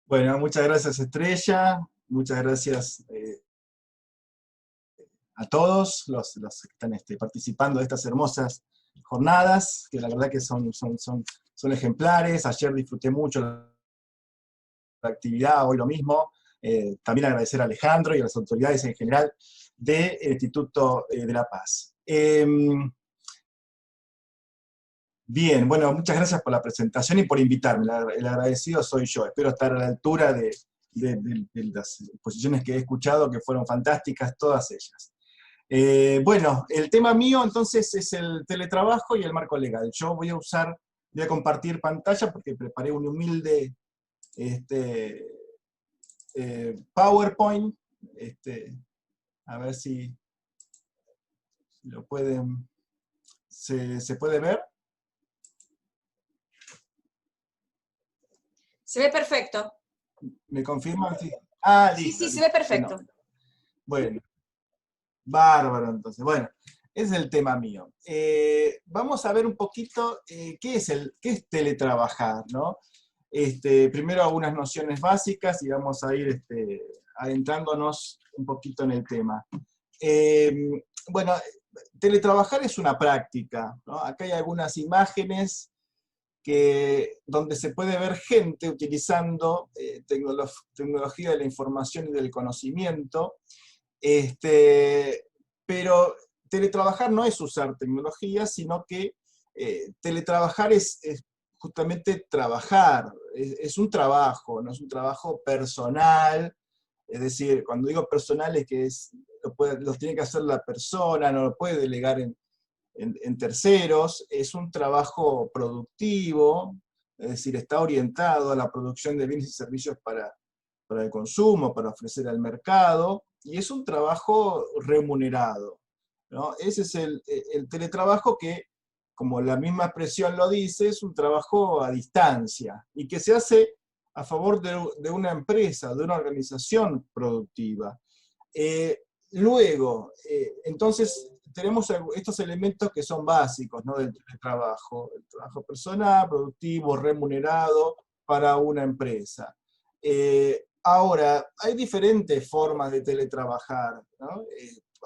Bueno, muchas gracias Estrella, muchas gracias a todos los que están participando de estas hermosas jornadas, que la verdad que son ejemplares. Ayer disfruté mucho la actividad, hoy lo mismo. También agradecer a Alejandro y a las autoridades en general del Instituto de la Paz. Bien, bueno, muchas gracias por la presentación y por invitarme. El agradecido soy yo. Espero estar a la altura de las exposiciones que he escuchado, que fueron fantásticas, todas ellas. Bueno, el tema mío entonces es el teletrabajo y el marco legal. Yo voy a compartir pantalla porque preparé un humilde PowerPoint. A ver si lo pueden, se puede ver. Se ve perfecto. ¿Me confirman? Sí. Ah, listo. Sí, se ve perfecto. Bueno, bárbaro entonces. Bueno, ese es el tema mío. Vamos a ver un poquito qué es teletrabajar, ¿no? Primero algunas nociones básicas y vamos a ir adentrándonos un poquito en el tema. Bueno, teletrabajar es una práctica, ¿no? Acá hay algunas imágenes donde se puede ver gente utilizando tecnología de la información y del conocimiento, pero teletrabajar no es usar tecnología, sino que teletrabajar es justamente trabajar, es un trabajo, no es un trabajo personal. Es decir, cuando digo personal es que lo tiene que hacer la persona, no lo puede delegar en terceros. Es un trabajo productivo, es decir, está orientado a la producción de bienes y servicios para el consumo, para ofrecer al mercado, y es un trabajo remunerado, ¿no? Ese es el teletrabajo que, como la misma expresión lo dice, es un trabajo a distancia, y que se hace a favor de una empresa, de una organización productiva. Luego, entonces, tenemos estos elementos que son básicos, ¿no?, del teletrabajo: el trabajo personal, productivo, remunerado para una empresa. Ahora, hay diferentes formas de teletrabajar, ¿no?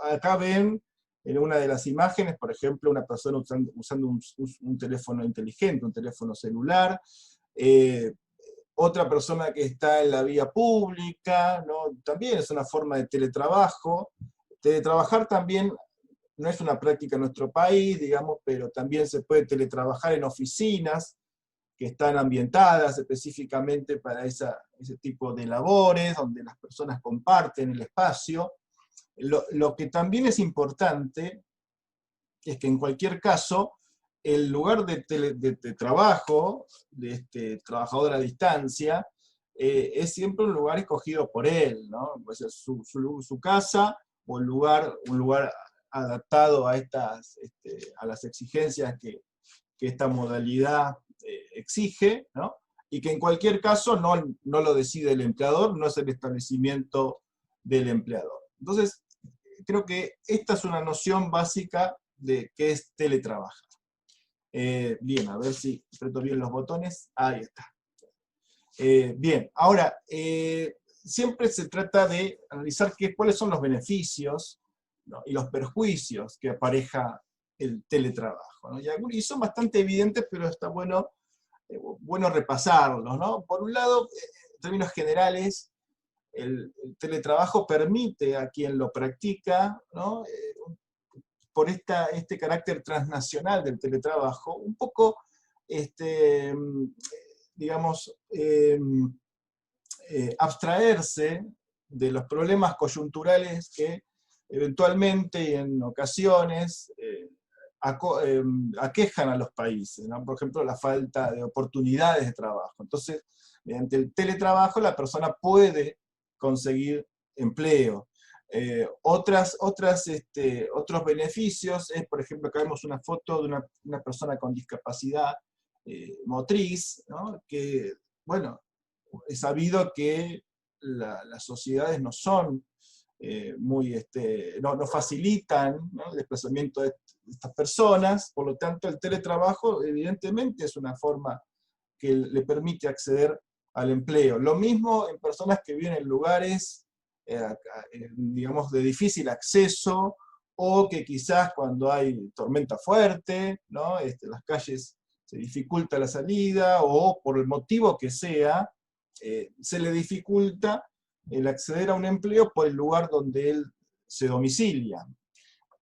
Acá ven en una de las imágenes, por ejemplo, una persona usando un teléfono inteligente, un teléfono celular. Otra persona que está en la vía pública, ¿no? También es una forma de teletrabajo. Teletrabajar también no es una práctica en nuestro país, digamos, pero también se puede teletrabajar en oficinas que están ambientadas específicamente para ese tipo de labores, donde las personas comparten el espacio. Lo que también es importante es que en cualquier caso, el lugar de trabajo, de este trabajador a distancia, es siempre un lugar escogido por él, ¿no? Puede ser su casa, o un lugar adaptado a las exigencias que esta modalidad exige, ¿no? Y que en cualquier caso no lo decide el empleador, no es el establecimiento del empleador. Entonces, creo que esta es una noción básica de qué es teletrabajar. Bien, a ver si aprieto bien los botones. Ahí está. Bien, ahora, siempre se trata de analizar cuáles son los beneficios, ¿no?, y los perjuicios que apareja el teletrabajo, ¿no? Y son bastante evidentes, pero está bueno repasarlos, ¿no? Por un lado, en términos generales, el teletrabajo permite a quien lo practica, ¿no?, por este carácter transnacional del teletrabajo, un poco, digamos, abstraerse de los problemas coyunturales que eventualmente y en ocasiones aquejan a los países, ¿no? Por ejemplo, la falta de oportunidades de trabajo. Entonces, mediante el teletrabajo la persona puede conseguir empleo. Otros beneficios es, por ejemplo, acá vemos una foto de una persona con discapacidad motriz, ¿no?, que, bueno, es sabido que las sociedades no son no facilitan, ¿no?, el desplazamiento de estas personas. Por lo tanto, el teletrabajo evidentemente es una forma que le permite acceder al empleo. Lo mismo en personas que viven en lugares, digamos, de difícil acceso, o que quizás cuando hay tormenta fuerte, ¿no? Las calles se dificulta la salida, o por el motivo que sea, se le dificulta el acceder a un empleo por el lugar donde él se domicilia.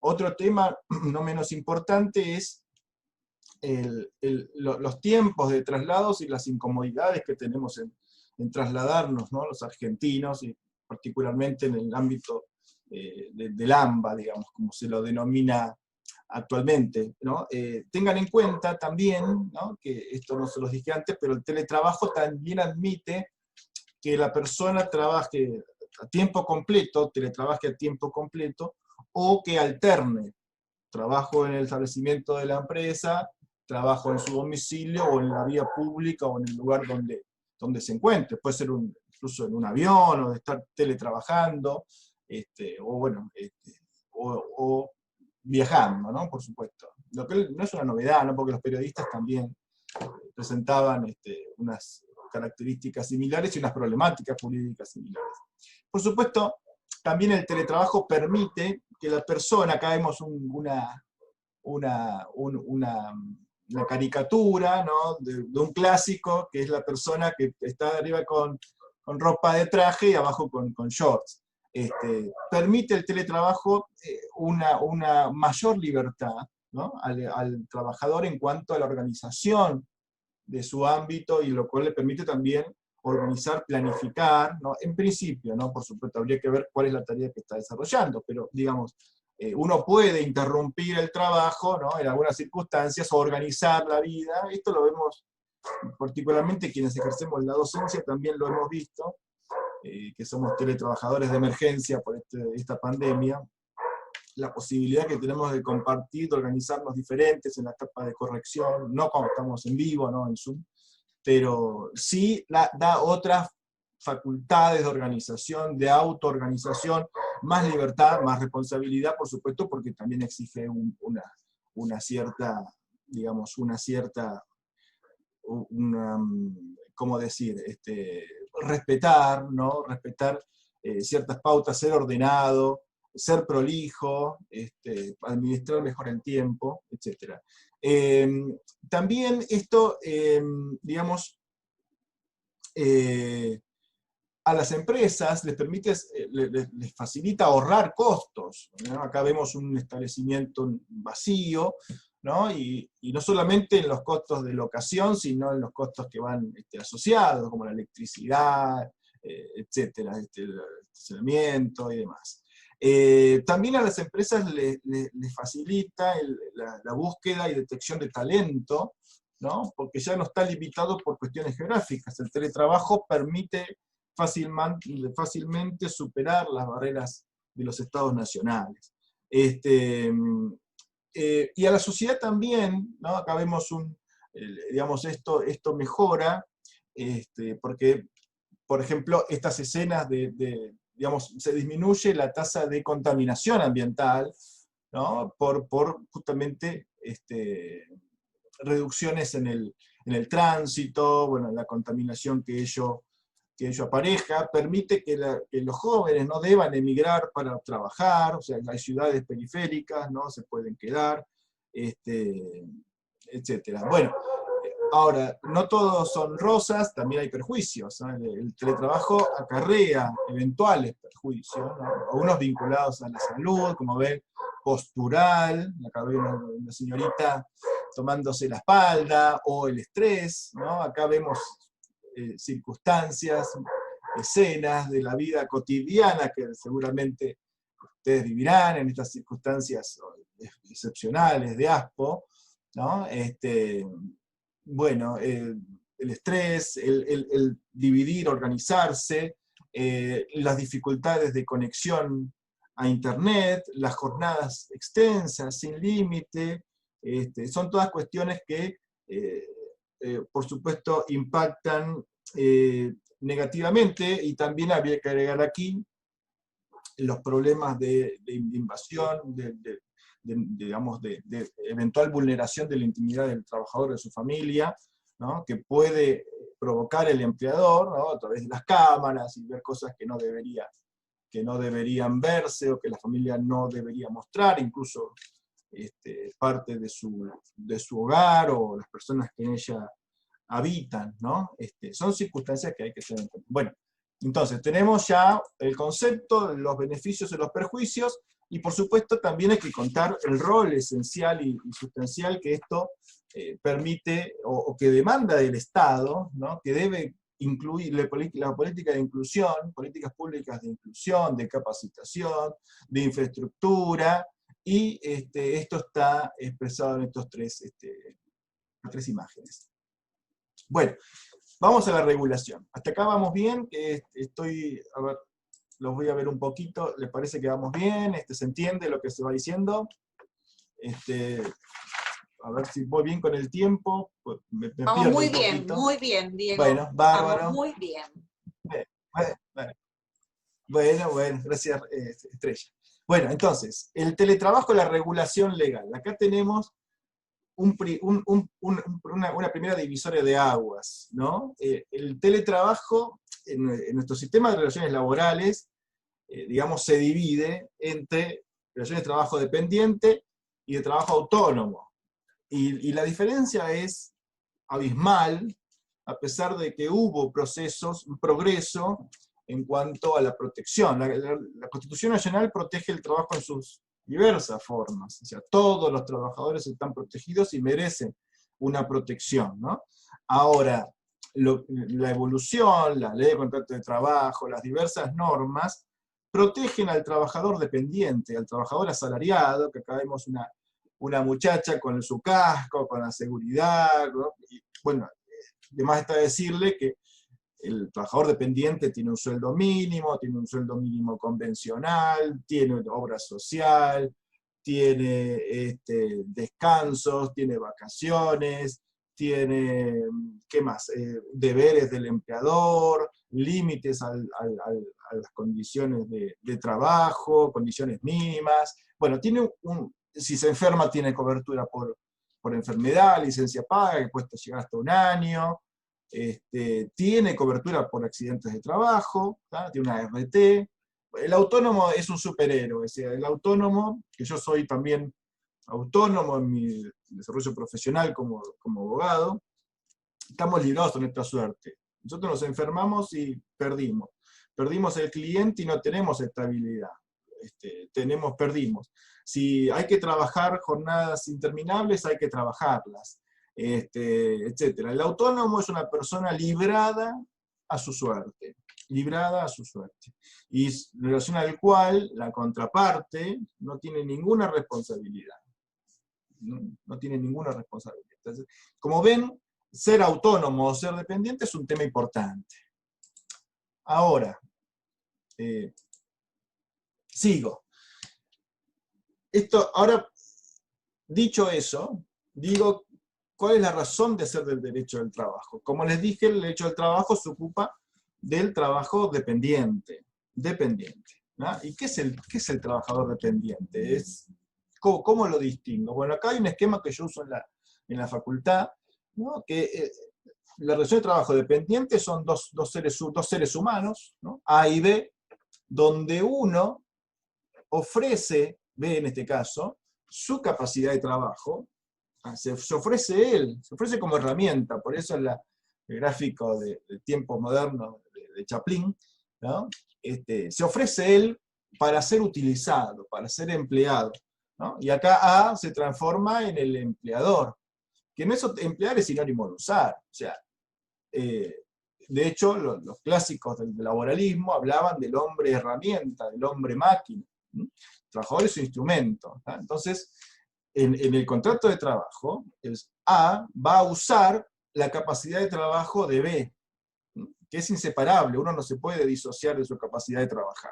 Otro tema no menos importante es los tiempos de traslados y las incomodidades que tenemos en trasladarnos, ¿no? Los argentinos, y particularmente en el ámbito del AMBA, digamos, como se lo denomina actualmente, ¿no? Tengan en cuenta también, ¿no? Que esto no se los dije antes, pero el teletrabajo también admite que la persona trabaje a tiempo completo, teletrabaje a tiempo completo, o que alterne trabajo en el establecimiento de la empresa, trabajo en su domicilio, o en la vía pública, o en el lugar donde se encuentre. Puede ser incluso en un avión, o de estar teletrabajando, o bueno, o viajando, ¿no? Por supuesto. Lo que no es una novedad, ¿no? Porque los periodistas también presentaban unas características similares y unas problemáticas jurídicas similares. Por supuesto, también el teletrabajo permite que la persona, acá vemos una caricatura, ¿no? de un clásico, que es la persona que está arriba con ropa de traje y abajo con shorts. Permite el teletrabajo una mayor libertad, ¿no? al trabajador en cuanto a la organización de su ámbito, y lo cual le permite también organizar, planificar, ¿no? En principio, ¿no? Por supuesto, habría que ver cuál es la tarea que está desarrollando, pero digamos, uno puede interrumpir el trabajo, ¿no? En algunas circunstancias, o organizar la vida. Esto lo vemos particularmente quienes ejercemos la docencia, también lo hemos visto, que somos teletrabajadores de emergencia por esta pandemia, la posibilidad que tenemos de compartir, de organizarnos diferentes en la etapa de corrección, no cuando estamos en vivo, ¿no? En Zoom, pero sí da otras facultades de organización, de autoorganización, más libertad, más responsabilidad, por supuesto, porque también exige una cierta, digamos, ¿cómo decir? Respetar, ¿no? Respetar ciertas pautas, ser ordenado, ser prolijo, administrar mejor el tiempo, etc. También esto, digamos, a las empresas les permite, les facilita ahorrar costos, ¿no? Acá vemos un establecimiento vacío, ¿no? Y no solamente en los costos de locación, sino en los costos que van asociados, como la electricidad, etcétera, el estacionamiento y demás. También a las empresas les facilita la búsqueda y detección de talento, ¿no? Porque ya no está limitado por cuestiones geográficas. El teletrabajo permite fácilmente superar las barreras de los estados nacionales. Y a la sociedad también, ¿no? Acá vemos digamos, esto mejora, porque, por ejemplo, estas escenas digamos, se disminuye la tasa de contaminación ambiental, ¿no? Por justamente reducciones en el tránsito, bueno, la contaminación que ello apareja, permite que los jóvenes no deban emigrar para trabajar, o sea, hay ciudades periféricas, ¿no? Se pueden quedar, etcétera. Bueno, ahora, no todos son rosas, también hay perjuicios, ¿no? El teletrabajo acarrea eventuales perjuicios, ¿no? Algunos vinculados a la salud, como ven, postural, acá veo una señorita tomándose la espalda, o el estrés, ¿no? Acá vemos circunstancias, escenas de la vida cotidiana que seguramente ustedes vivirán en estas circunstancias excepcionales de ASPO, ¿no? Bueno, el estrés, el dividir, organizarse, las dificultades de conexión a Internet, las jornadas extensas, sin límite, son todas cuestiones que, por supuesto, impactan negativamente, y también habría que agregar aquí los problemas de invasión, digamos, de eventual vulneración de la intimidad del trabajador, de su familia, ¿no? Que puede provocar el empleador, ¿no? A través de las cámaras y ver cosas que no deberían verse o que la familia no debería mostrar, incluso parte de su hogar o las personas que en ella habitan, ¿no? Son circunstancias que hay que tener en cuenta. Bueno, entonces tenemos ya el concepto, los beneficios y los perjuicios, y por supuesto también hay que contar el rol esencial y sustancial que esto permite o que demanda del Estado, ¿no? Que debe incluir la política de inclusión, políticas públicas de inclusión, de capacitación, de infraestructura, y esto está expresado en estas tres imágenes. Bueno, vamos a la regulación. Hasta acá vamos bien, a ver, los voy a ver un poquito, ¿les parece que vamos bien? ¿Se entiende lo que se va diciendo? A ver si voy bien con el tiempo, pues me Vamos pierdo un poquito. muy bien, Diego. Bueno, bárbaro. Vamos muy bien. Bueno, gracias, Estrella. Bueno, entonces, el teletrabajo, la regulación legal. Acá tenemos una primera divisoria de aguas, ¿no? El teletrabajo en nuestro sistema de relaciones laborales, digamos, se divide entre relaciones de trabajo dependiente y de trabajo autónomo. Y la diferencia es abismal, a pesar de que hubo un progreso en cuanto a la protección. La Constitución Nacional protege el trabajo en sus diversas formas, o sea, todos los trabajadores están protegidos y merecen una protección, ¿no? Ahora, la evolución, la ley de contrato de trabajo, las diversas normas, protegen al trabajador dependiente, al trabajador asalariado, que acá vemos una muchacha con su casco, con la seguridad, ¿no? Y, bueno, además está decirle que el trabajador dependiente tiene un sueldo mínimo convencional, tiene obra social, tiene descansos, tiene vacaciones, tiene, ¿qué más? Deberes del empleador, límites a las condiciones de trabajo, condiciones mínimas. Bueno, si se enferma tiene cobertura por enfermedad, licencia paga, que puede llegar hasta un año, tiene cobertura por accidentes de trabajo, ¿tá? Tiene una RT. El autónomo es un superhéroe, o sea, el autónomo, que yo soy también autónomo en mi desarrollo profesional como abogado, estamos librados de nuestra suerte. Nosotros nos enfermamos y perdimos. Perdimos el cliente y no tenemos estabilidad. Perdimos. Si hay que trabajar jornadas interminables, hay que trabajarlas. Etcétera. El autónomo es una persona librada a su suerte, y en relación al cual la contraparte no tiene ninguna responsabilidad, no tiene ninguna responsabilidad. Entonces, como ven, ser autónomo o ser dependiente es un tema importante. Ahora, sigo. Ahora, dicho eso, digo, ¿cuál es la razón de ser del derecho del trabajo? Como les dije, el derecho del trabajo se ocupa del trabajo dependiente. ¿No? ¿Y qué es el trabajador dependiente? ¿Cómo lo distingo? Bueno, acá hay un esquema que yo uso en la facultad, ¿no? Que la relación de trabajo dependiente son dos seres humanos, ¿no? A y B, donde uno ofrece, B en este caso, su capacidad de trabajo, se ofrece él, se ofrece como herramienta, por eso el gráfico de tiempo moderno de Chaplin, ¿no? Se ofrece él para ser utilizado, para ser empleado, ¿no? Y acá A se transforma en el empleador, que no es emplear, es sinónimo de usar. O sea, de hecho, los clásicos del laboralismo hablaban del hombre herramienta, del hombre máquina. El trabajador es su instrumento, ¿no? Entonces, en el contrato de trabajo, el A va a usar la capacidad de trabajo de B, que es inseparable, uno no se puede disociar de su capacidad de trabajar.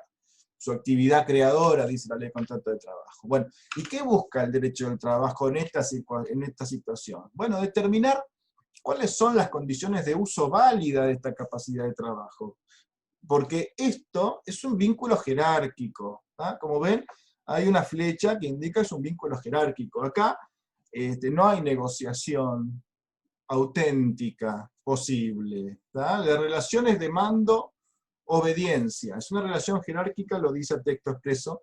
Su actividad creadora, dice la ley de contrato de trabajo. Bueno, ¿y qué busca el derecho del trabajo en esta situación? Bueno, determinar cuáles son las condiciones de uso válida de esta capacidad de trabajo. Porque esto es un vínculo jerárquico, ¿tá? Como ven, hay una flecha que indica que es un vínculo jerárquico. Acá no hay negociación, auténtica posible. ¿Tá? La relación es de mando-obediencia. Es una relación jerárquica, lo dice el texto expreso,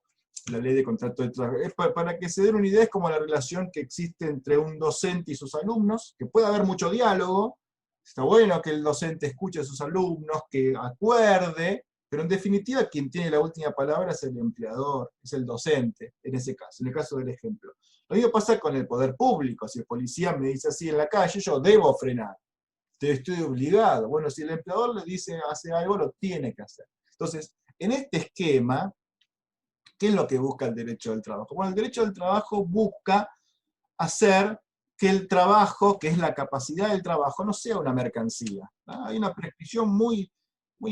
la ley de contrato de trabajo. Para que se den una idea, es como la relación que existe entre un docente y sus alumnos, que puede haber mucho diálogo, está bueno que el docente escuche a sus alumnos, que acuerde, pero en definitiva quien tiene la última palabra es el empleador, es el docente, en ese caso, en el caso del ejemplo. Lo mismo pasa con el poder público. Si el policía me dice así en la calle, yo debo frenar. Estoy obligado. Bueno, si el empleador le dice hace algo, lo tiene que hacer. Entonces, en este esquema, ¿qué es lo que busca el derecho del trabajo? Bueno, el derecho del trabajo busca hacer que el trabajo, que es la capacidad del trabajo, no sea una mercancía, ¿no? Hay una prescripción muy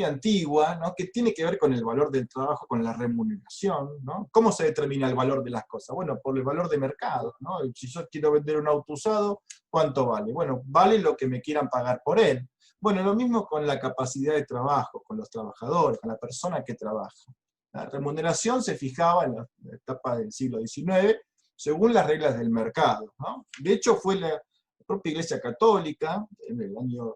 antigua, ¿no? Que tiene que ver con el valor del trabajo, con la remuneración, ¿no? ¿Cómo se determina el valor de las cosas? Bueno, por el valor de mercado, ¿no? Si yo quiero vender un auto usado, ¿cuánto vale? Bueno, vale lo que me quieran pagar por él. Bueno, lo mismo con la capacidad de trabajo, con los trabajadores, con la persona que trabaja. La remuneración se fijaba en la etapa del siglo XIX según las reglas del mercado, ¿no? De hecho, fue la propia Iglesia Católica, en el año,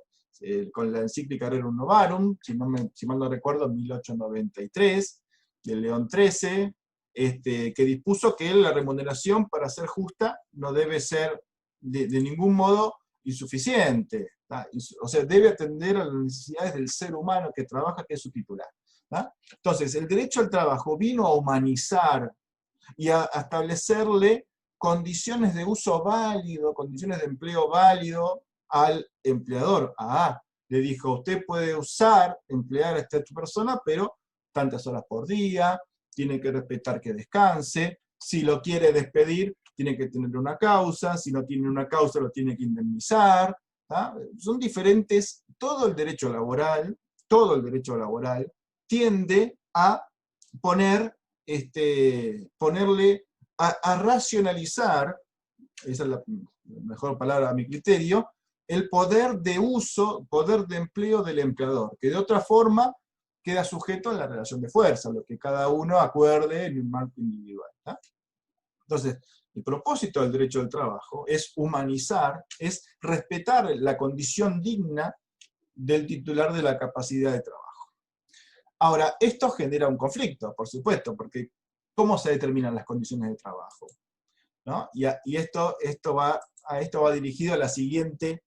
con la encíclica Rerum Novarum, si mal no recuerdo, en 1893, de León XIII, que dispuso que la remuneración, para ser justa, no debe ser de ningún modo insuficiente, ¿tá? O sea, debe atender a las necesidades del ser humano que trabaja, que es su titular, ¿tá? Entonces, el derecho al trabajo vino a humanizar y a establecerle condiciones de uso válido, condiciones de empleo válido al empleador. Le dijo, usted puede emplear a esta persona, pero tantas horas por día, tiene que respetar que descanse, si lo quiere despedir, tiene que tener una causa, si no tiene una causa, lo tiene que indemnizar. ¿Tá? Son diferentes, todo el derecho laboral tiende a ponerle, a racionalizar, esa es la mejor palabra a mi criterio, el poder de uso, poder de empleo del empleador, que de otra forma queda sujeto a la relación de fuerza, lo que cada uno acuerde en un marco individual. ¿Tá? Entonces, el propósito del derecho del trabajo es humanizar, es respetar la condición digna del titular de la capacidad de trabajo. Ahora, esto genera un conflicto, por supuesto, porque ¿cómo se determinan las condiciones de trabajo? ¿No? Y esto va dirigido a la siguiente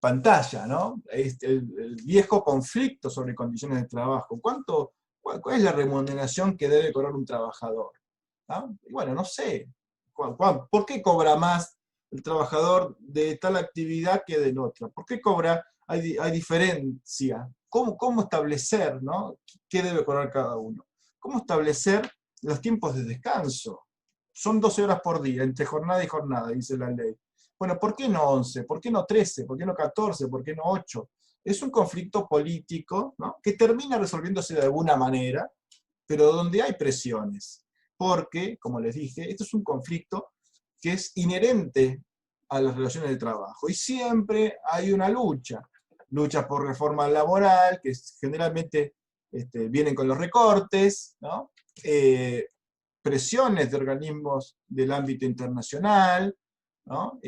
pantalla, ¿no? El viejo conflicto sobre condiciones de trabajo. ¿Cuál es la remuneración que debe cobrar un trabajador? ¿No? Y bueno, no sé. ¿Por qué cobra más el trabajador de tal actividad que de otra? ¿Por qué cobra? Hay diferencia. ¿Cómo establecer, ¿no? ¿Qué debe cobrar cada uno? ¿Cómo establecer los tiempos de descanso? Son 12 horas por día, entre jornada y jornada, dice la ley. Bueno, ¿por qué no 11? ¿Por qué no 13? ¿Por qué no 14? ¿Por qué no 8? Es un conflicto político, ¿no? Que termina resolviéndose de alguna manera, pero donde hay presiones. Porque, como les dije, esto es un conflicto que es inherente a las relaciones de trabajo. Y siempre hay una lucha por reforma laboral, que generalmente vienen con los recortes, ¿no? Presiones de organismos del ámbito internacional, ¿no?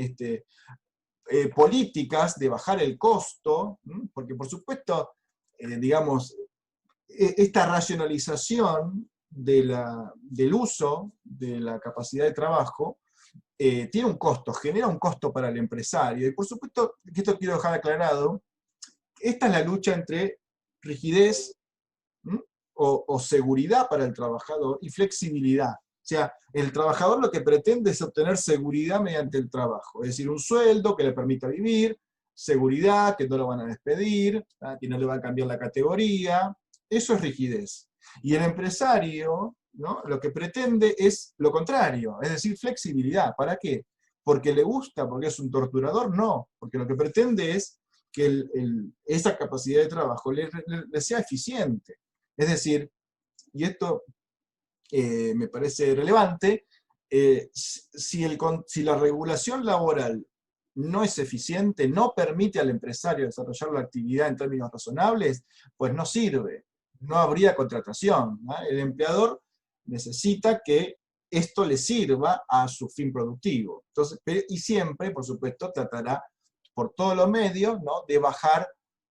Políticas de bajar el costo, ¿no? Porque por supuesto, digamos, esta racionalización del uso de la capacidad de trabajo tiene un costo, genera un costo para el empresario. Y por supuesto, que esto quiero dejar aclarado, esta es la lucha entre rigidez o seguridad para el trabajador y flexibilidad. O sea, el trabajador lo que pretende es obtener seguridad mediante el trabajo, es decir, un sueldo que le permita vivir, seguridad, que no lo van a despedir, que no le van a cambiar la categoría, eso es rigidez. Y el empresario, ¿no? Lo que pretende es lo contrario, es decir, flexibilidad. ¿Para qué? ¿Porque le gusta? ¿Porque es un torturador? No, porque lo que pretende es que esa capacidad de trabajo le sea eficiente. Es decir, y esto me parece relevante, si la regulación laboral no es eficiente, no permite al empresario desarrollar la actividad en términos razonables, pues no sirve, no habría contratación, ¿no? El empleador necesita que esto le sirva a su fin productivo. Entonces, y siempre, por supuesto, tratará por todos los medios, ¿no?, de bajar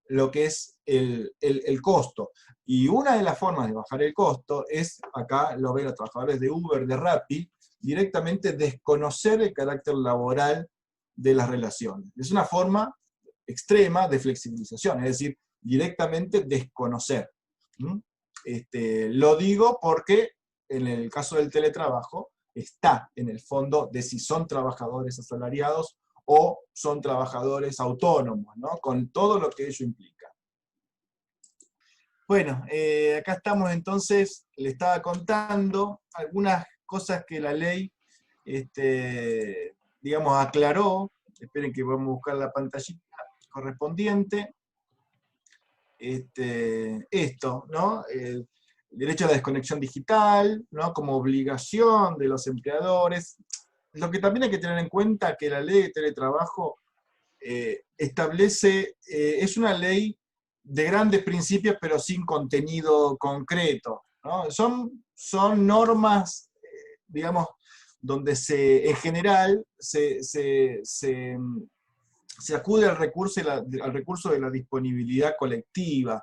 lo que es el costo. Y una de las formas de bajar el costo es, acá lo ven los trabajadores de Uber, de Rappi, directamente desconocer el carácter laboral de las relaciones. Es una forma extrema de flexibilización, es decir, directamente desconocer. ¿Mm? Lo digo porque en el caso del teletrabajo está en el fondo de si son trabajadores asalariados o son trabajadores autónomos, ¿no?, con todo lo que ello implica. Bueno, acá estamos entonces, le estaba contando algunas cosas que la ley, digamos, aclaró. Esperen que vamos a buscar la pantallita correspondiente. Esto, ¿no? El derecho a la desconexión digital, ¿no?, como obligación de los empleadores. Lo que también hay que tener en cuenta es que la ley de teletrabajo establece, es una ley de grandes principios, pero sin contenido concreto, ¿no? Son normas, digamos, donde en general se acude al recurso de la disponibilidad colectiva.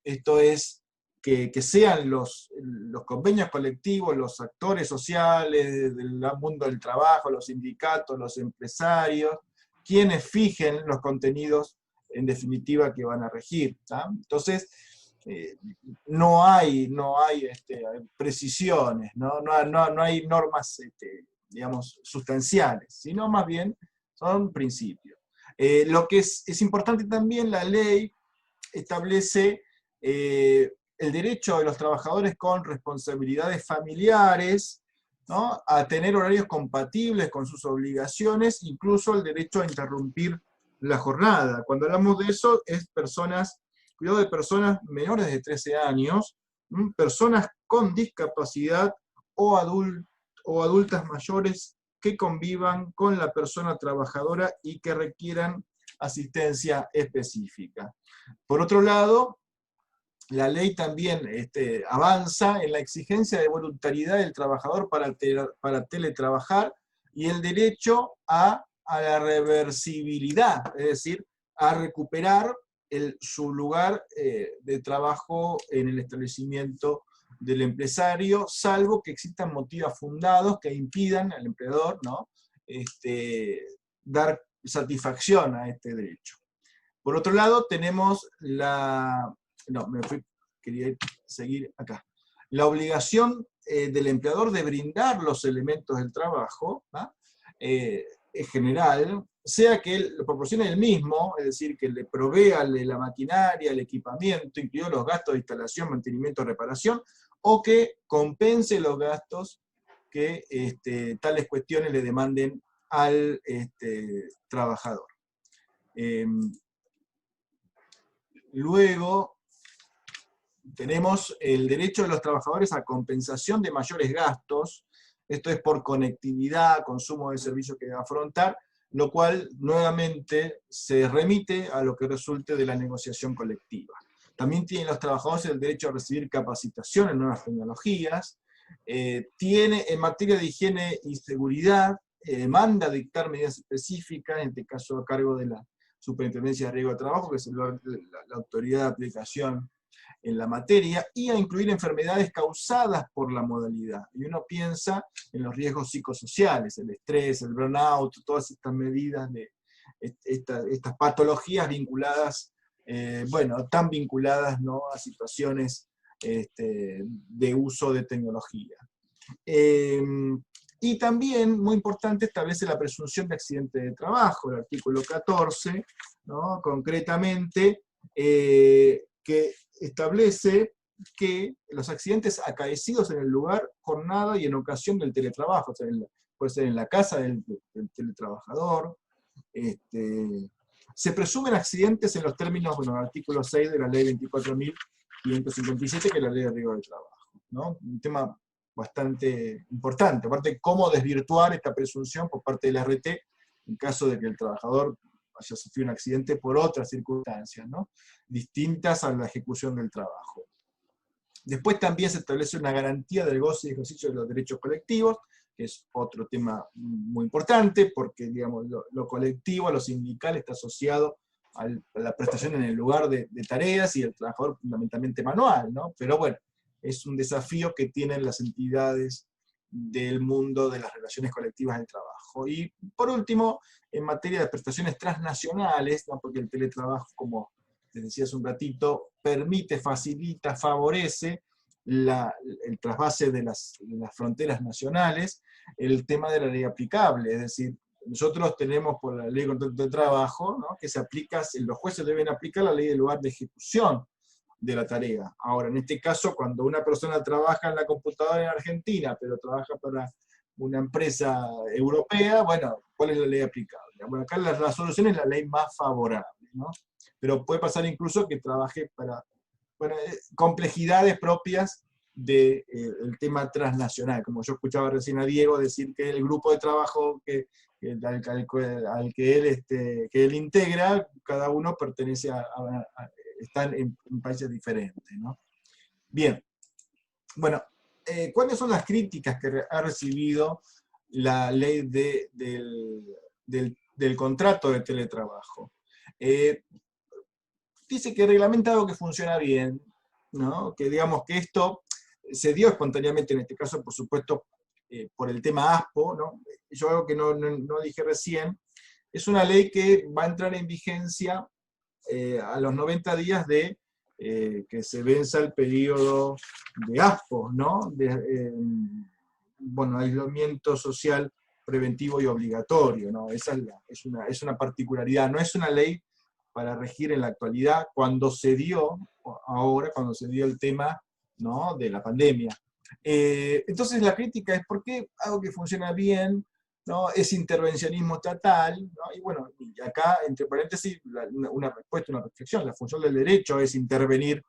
Esto es, que sean los convenios colectivos, los actores sociales del mundo del trabajo, los sindicatos, los empresarios, quienes fijen los contenidos, en definitiva, que van a regir, ¿tá? Entonces, no hay precisiones, no hay normas, digamos, sustanciales, sino más bien son principios. Lo que es importante también, la ley establece el derecho de los trabajadores con responsabilidades familiares, ¿no?, a tener horarios compatibles con sus obligaciones, incluso el derecho a interrumpir la jornada. Cuando hablamos de eso, es cuidado de personas menores de 13 años, personas con discapacidad o adultas mayores que convivan con la persona trabajadora y que requieran asistencia específica. Por otro lado, la ley también avanza en la exigencia de voluntariedad del trabajador para teletrabajar y el derecho a la reversibilidad, es decir, a recuperar su lugar de trabajo en el establecimiento del empresario, salvo que existan motivos fundados que impidan al empleador, ¿no?, dar satisfacción a este derecho. Por otro lado, tenemos quería seguir acá. La obligación del empleador de brindar los elementos del trabajo, ¿no?, en general, sea que él lo proporcione él mismo, es decir, que le provea la maquinaria, el equipamiento, incluidos los gastos de instalación, mantenimiento, reparación, o que compense los gastos que tales cuestiones le demanden al trabajador. Luego, tenemos el derecho de los trabajadores a compensación de mayores gastos. Esto es por conectividad, consumo de servicios que debe afrontar, lo cual nuevamente se remite a lo que resulte de la negociación colectiva. También tienen los trabajadores el derecho a recibir capacitación en nuevas tecnologías. Tiene, en materia de higiene y seguridad, manda dictar medidas específicas, en este caso a cargo de la Superintendencia de Riesgo de Trabajo, que es la autoridad de aplicación en la materia, y a incluir enfermedades causadas por la modalidad. Y uno piensa en los riesgos psicosociales, el estrés, el burnout, todas estas medidas, estas patologías vinculadas, tan vinculadas, ¿no?, a situaciones de uso de tecnología. Y también, muy importante, establece la presunción de accidente de trabajo, el artículo 14, ¿no?, concretamente, que establece que los accidentes acaecidos en el lugar, jornada y en ocasión del teletrabajo, o sea, puede ser en la casa del teletrabajador, se presumen accidentes en los términos, bueno, el artículo 6 de la ley 24.557, que es la ley de riesgo del trabajo, ¿no? Un tema bastante importante, aparte cómo desvirtuar esta presunción por parte de la RT en caso de que el trabajador haya sufrido un accidente por otras circunstancias, ¿no?, distintas a la ejecución del trabajo. Después también se establece una garantía del goce y ejercicio de los derechos colectivos, que es otro tema muy importante, porque digamos, lo colectivo, lo sindical está asociado a la prestación en el lugar de tareas y el trabajador fundamentalmente manual, ¿no? Pero bueno, es un desafío que tienen las entidades del mundo de las relaciones colectivas del trabajo. Y por último, en materia de prestaciones transnacionales, ¿no? Porque el teletrabajo, como les decía hace un ratito, permite, facilita, favorece el trasvase de las fronteras nacionales, el tema de la ley aplicable, es decir, nosotros tenemos por la ley de contrato de trabajo, ¿no? Que se aplica, los jueces deben aplicar la ley del lugar de ejecución de la tarea. Ahora, en este caso, cuando una persona trabaja en la computadora en Argentina, pero trabaja para una empresa europea, bueno, ¿cuál es la ley aplicable? Bueno, acá la solución es la ley más favorable, ¿no? Pero puede pasar incluso que trabaje para, bueno, complejidades propias del tema transnacional, como yo escuchaba recién a Diego decir que el grupo de trabajo al que él integra, cada uno pertenece están en países diferentes, ¿no? Bien, bueno, ¿cuáles son las críticas que ha recibido la ley del contrato de teletrabajo? Dice que reglamenta algo que funciona bien, ¿no? Que digamos que esto se dio espontáneamente, en este caso, por supuesto, por el tema ASPO, ¿no? Yo algo que no dije recién, es una ley que va a entrar en vigencia a los 90 días de que se venza el periodo de ASPO, ¿no? Bueno, aislamiento social preventivo y obligatorio, ¿no? Esa es una particularidad, no es una ley para regir en la actualidad, cuando se dio el tema, ¿no? De la pandemia. Entonces la crítica es ¿por qué algo que funciona bien, ¿no? Es intervencionismo estatal, ¿no? Y bueno, y acá, entre paréntesis, una respuesta, una reflexión, la función del derecho es intervenir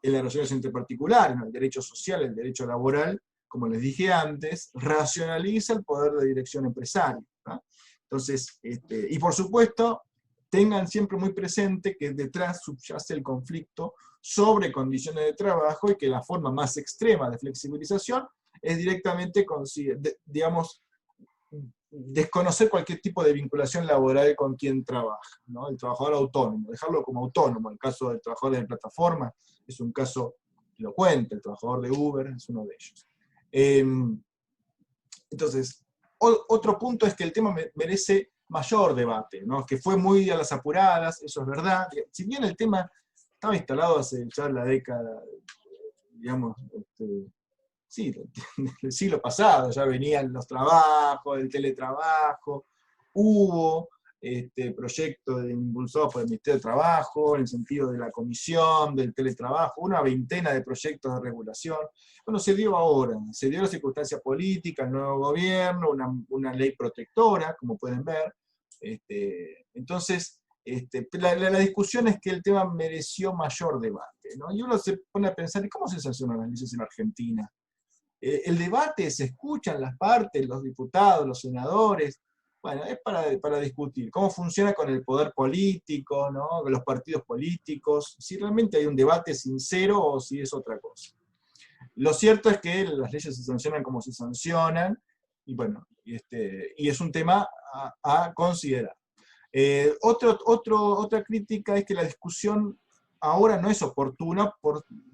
en las relaciones entre particulares, ¿no? El derecho social, el derecho laboral, como les dije antes, racionaliza el poder de dirección empresaria, ¿no? Entonces, y por supuesto, tengan siempre muy presente que detrás subyace el conflicto sobre condiciones de trabajo y que la forma más extrema de flexibilización es directamente, digamos, desconocer cualquier tipo de vinculación laboral con quien trabaja, ¿no? El trabajador autónomo, dejarlo como autónomo. El caso del trabajador de plataforma es un caso elocuente, el trabajador de Uber es uno de ellos. Entonces, otro punto es que el tema merece mayor debate, ¿no? Que fue muy a las apuradas, eso es verdad. Si bien el tema estaba instalado hace ya la década, digamos, sí, del siglo pasado, ya venían los trabajos, el teletrabajo, hubo proyectos impulsados por el Ministerio de Trabajo, en el sentido de la comisión, del teletrabajo, una veintena de proyectos de regulación. Bueno, se dio ahora, se dio la circunstancia política, el nuevo gobierno, una ley protectora, como pueden ver. Entonces, la discusión es que el tema mereció mayor debate, ¿no? Y uno se pone a pensar, ¿y cómo se sancionan las leyes en Argentina? El debate, se escuchan las partes, los diputados, los senadores, bueno, es para discutir cómo funciona con el poder político, ¿no? Los partidos políticos, si realmente hay un debate sincero o si es otra cosa. Lo cierto es que las leyes se sancionan como se sancionan, y bueno, y es un tema a considerar. Otra crítica es que la discusión ahora no es oportuna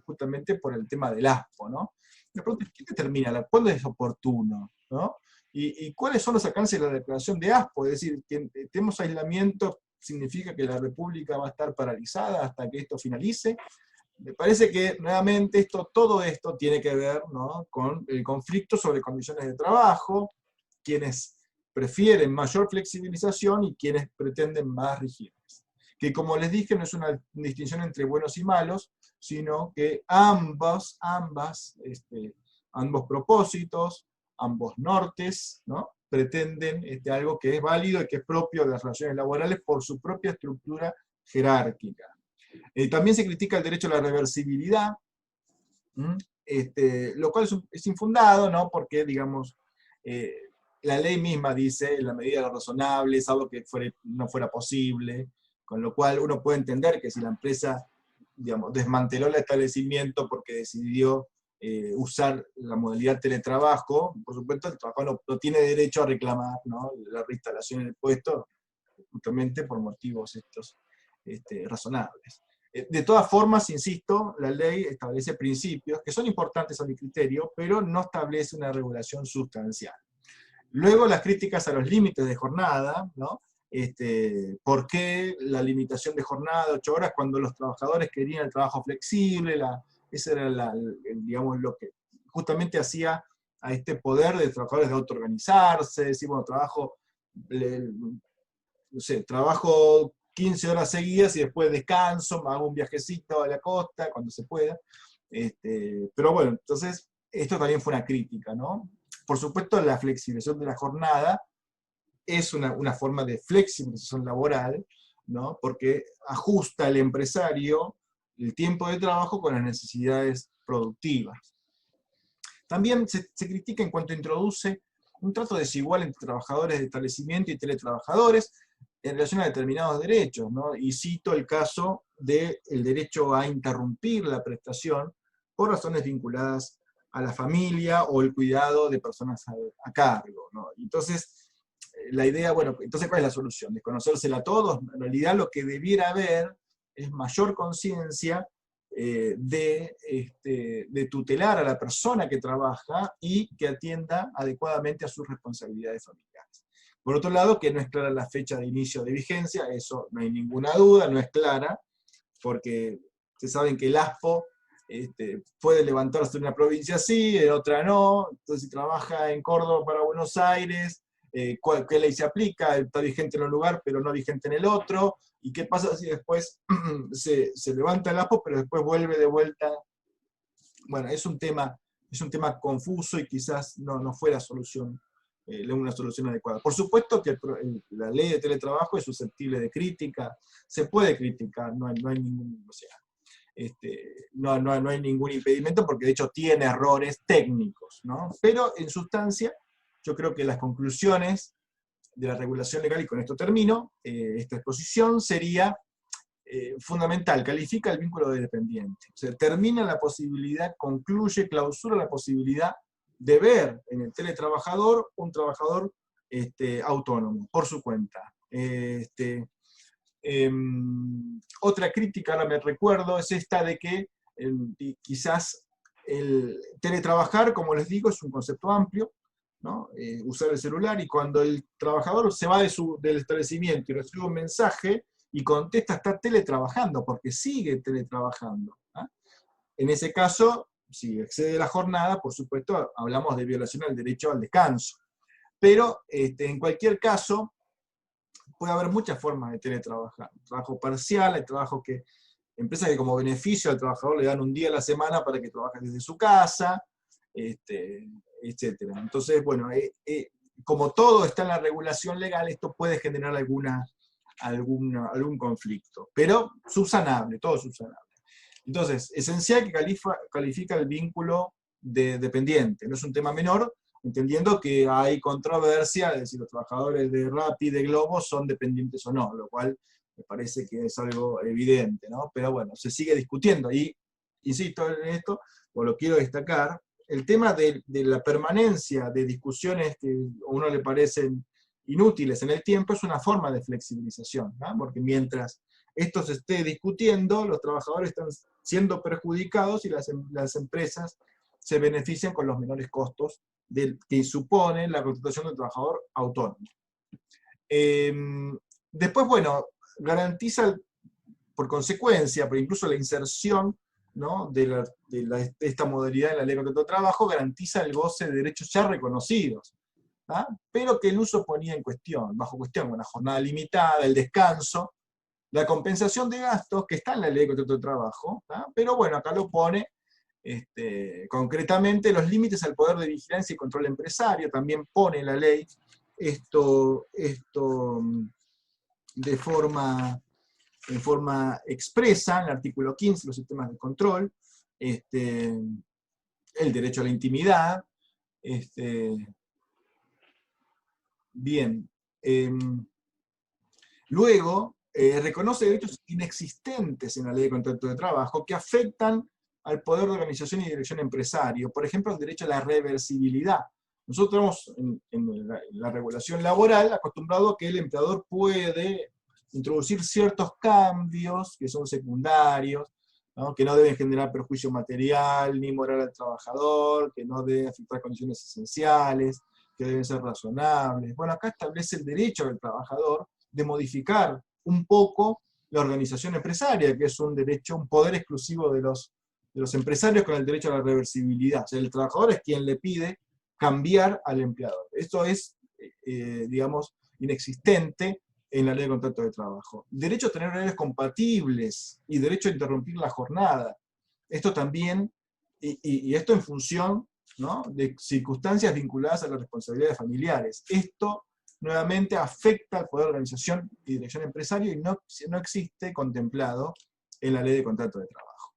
justamente por el tema del ASPO, ¿no? Me pregunto, ¿quién determina cuándo es oportuno, ¿no? ¿Y cuáles son los alcances de la declaración de ASPO? Es decir, que tenemos aislamiento, ¿significa que la República va a estar paralizada hasta que esto finalice? Me parece que nuevamente todo esto tiene que ver, ¿no? Con el conflicto sobre condiciones de trabajo, quienes prefieren mayor flexibilización y quienes pretenden más rigidez. Que como les dije, no es una distinción entre buenos y malos, sino que ambos propósitos, ambos nortes, ¿no? Pretenden algo que es válido y que es propio de las relaciones laborales por su propia estructura jerárquica. También se critica el derecho a la reversibilidad, lo cual es infundado, ¿no? Porque, digamos, la ley misma dice, en la medida de lo razonable, es algo que no fuera posible, con lo cual uno puede entender que si la empresa, digamos, desmanteló el establecimiento porque decidió usar la modalidad teletrabajo, por supuesto el trabajador no tiene derecho a reclamar, ¿no?, la reinstalación en el puesto, justamente por motivos estos razonables. De todas formas, insisto, la ley establece principios que son importantes a mi criterio, pero no establece una regulación sustancial. Luego las críticas a los límites de jornada, ¿no? ¿Por qué la limitación de jornada de 8 horas cuando los trabajadores querían el trabajo flexible? Ese era digamos, lo que justamente hacía a este poder de trabajadores de autoorganizarse, decir, bueno, no sé, trabajo 15 horas seguidas y después descanso, me hago un viajecito a la costa cuando se pueda. Pero bueno, entonces, esto también fue una crítica, ¿no? Por supuesto, la flexibilización de la jornada es una forma de flexibilización laboral, ¿no? Porque ajusta al empresario el tiempo de trabajo con las necesidades productivas. También se critica en cuanto introduce un trato desigual entre trabajadores de establecimiento y teletrabajadores en relación a determinados derechos, ¿no? Y cito el caso del derecho a interrumpir la prestación por razones vinculadas a la familia o el cuidado de personas a cargo, ¿no? Entonces, la idea, bueno, entonces ¿cuál es la solución? ¿Desconocérsela a todos? En realidad lo que debiera haber es mayor conciencia de tutelar a la persona que trabaja y que atienda adecuadamente a sus responsabilidades familiares. Por otro lado, que no es clara la fecha de inicio de vigencia, eso no hay ninguna duda, no es clara, porque se saben que el ASPO puede levantarse en una provincia sí, en otra no, entonces si trabaja en Córdoba para Buenos Aires, ¿qué ley se aplica? Está vigente en un lugar, pero no vigente en el otro, ¿y qué pasa si después se levanta el ASPO, pero después vuelve de vuelta? Bueno, es un tema confuso y quizás no fue la solución, una solución adecuada. Por supuesto que la ley de teletrabajo es susceptible de crítica, se puede criticar, no hay ningún, o sea, no hay ningún impedimento porque de hecho tiene errores técnicos, ¿no? Pero en sustancia, yo creo que las conclusiones de la regulación legal, y con esto termino, esta exposición sería fundamental, califica el vínculo de dependiente. O sea, termina la posibilidad, concluye, clausura la posibilidad de ver en el teletrabajador un trabajador autónomo, por su cuenta. Otra crítica, ahora me recuerdo, es esta de que quizás el teletrabajar, como les digo, es un concepto amplio, ¿no? Usar el celular, y cuando el trabajador se va del establecimiento y recibe un mensaje y contesta, está teletrabajando, porque sigue teletrabajando. ¿Ah? En ese caso, si excede la jornada, por supuesto, hablamos de violación al derecho al descanso. Pero en cualquier caso, puede haber muchas formas de teletrabajar. Trabajo parcial, hay trabajos empresas que como beneficio al trabajador le dan un día a la semana para que trabaje desde su casa, etc. Entonces, bueno, como todo está en la regulación legal, esto puede generar algún conflicto, pero subsanable, todo subsanable. Entonces, esencial que califica el vínculo de dependiente, no es un tema menor, entendiendo que hay controversia de si los trabajadores de Rappi y de Globo son dependientes o no, lo cual me parece que es algo evidente, ¿no? Pero bueno, se sigue discutiendo, y insisto en esto, o lo quiero destacar, el tema de la permanencia de discusiones que a uno le parecen inútiles en el tiempo es una forma de flexibilización, ¿no? Porque mientras esto se esté discutiendo, los trabajadores están siendo perjudicados y las empresas se benefician con los menores costos que supone la contratación del trabajador autónomo. Después, bueno, garantiza por consecuencia, pero incluso la inserción, ¿no?, de esta modalidad en la ley de contrato de trabajo garantiza el goce de derechos ya reconocidos, ¿tá? Pero que el uso ponía bajo cuestión, una jornada limitada, el descanso, la compensación de gastos, que está en la ley de contrato de trabajo, ¿tá? Pero bueno, acá lo pone concretamente los límites al poder de vigilancia y control empresario, también pone la ley esto en forma expresa, en el artículo 15, los sistemas de control, el derecho a la intimidad, bien. Luego, reconoce derechos inexistentes en la ley de contrato de trabajo que afectan al poder de organización y dirección empresario. Por ejemplo, el derecho a la reversibilidad. Nosotros estamos en la regulación laboral acostumbrados a que el empleador puede introducir ciertos cambios que son secundarios, ¿no? Que no deben generar perjuicio material ni moral al trabajador, que no deben afectar condiciones esenciales, que deben ser razonables. Bueno, acá establece el derecho del trabajador de modificar un poco la organización empresaria, que es un derecho, un poder exclusivo de los empresarios con el derecho a la reversibilidad. O sea, el trabajador es quien le pide cambiar al empleador. Esto es, digamos, inexistente en la ley de contrato de trabajo. Derecho a tener horarios compatibles y derecho a interrumpir la jornada. Esto también, y esto en función, ¿no?, de circunstancias vinculadas a las responsabilidades familiares. Esto nuevamente afecta al poder de organización y dirección empresario y no existe contemplado en la ley de contrato de trabajo.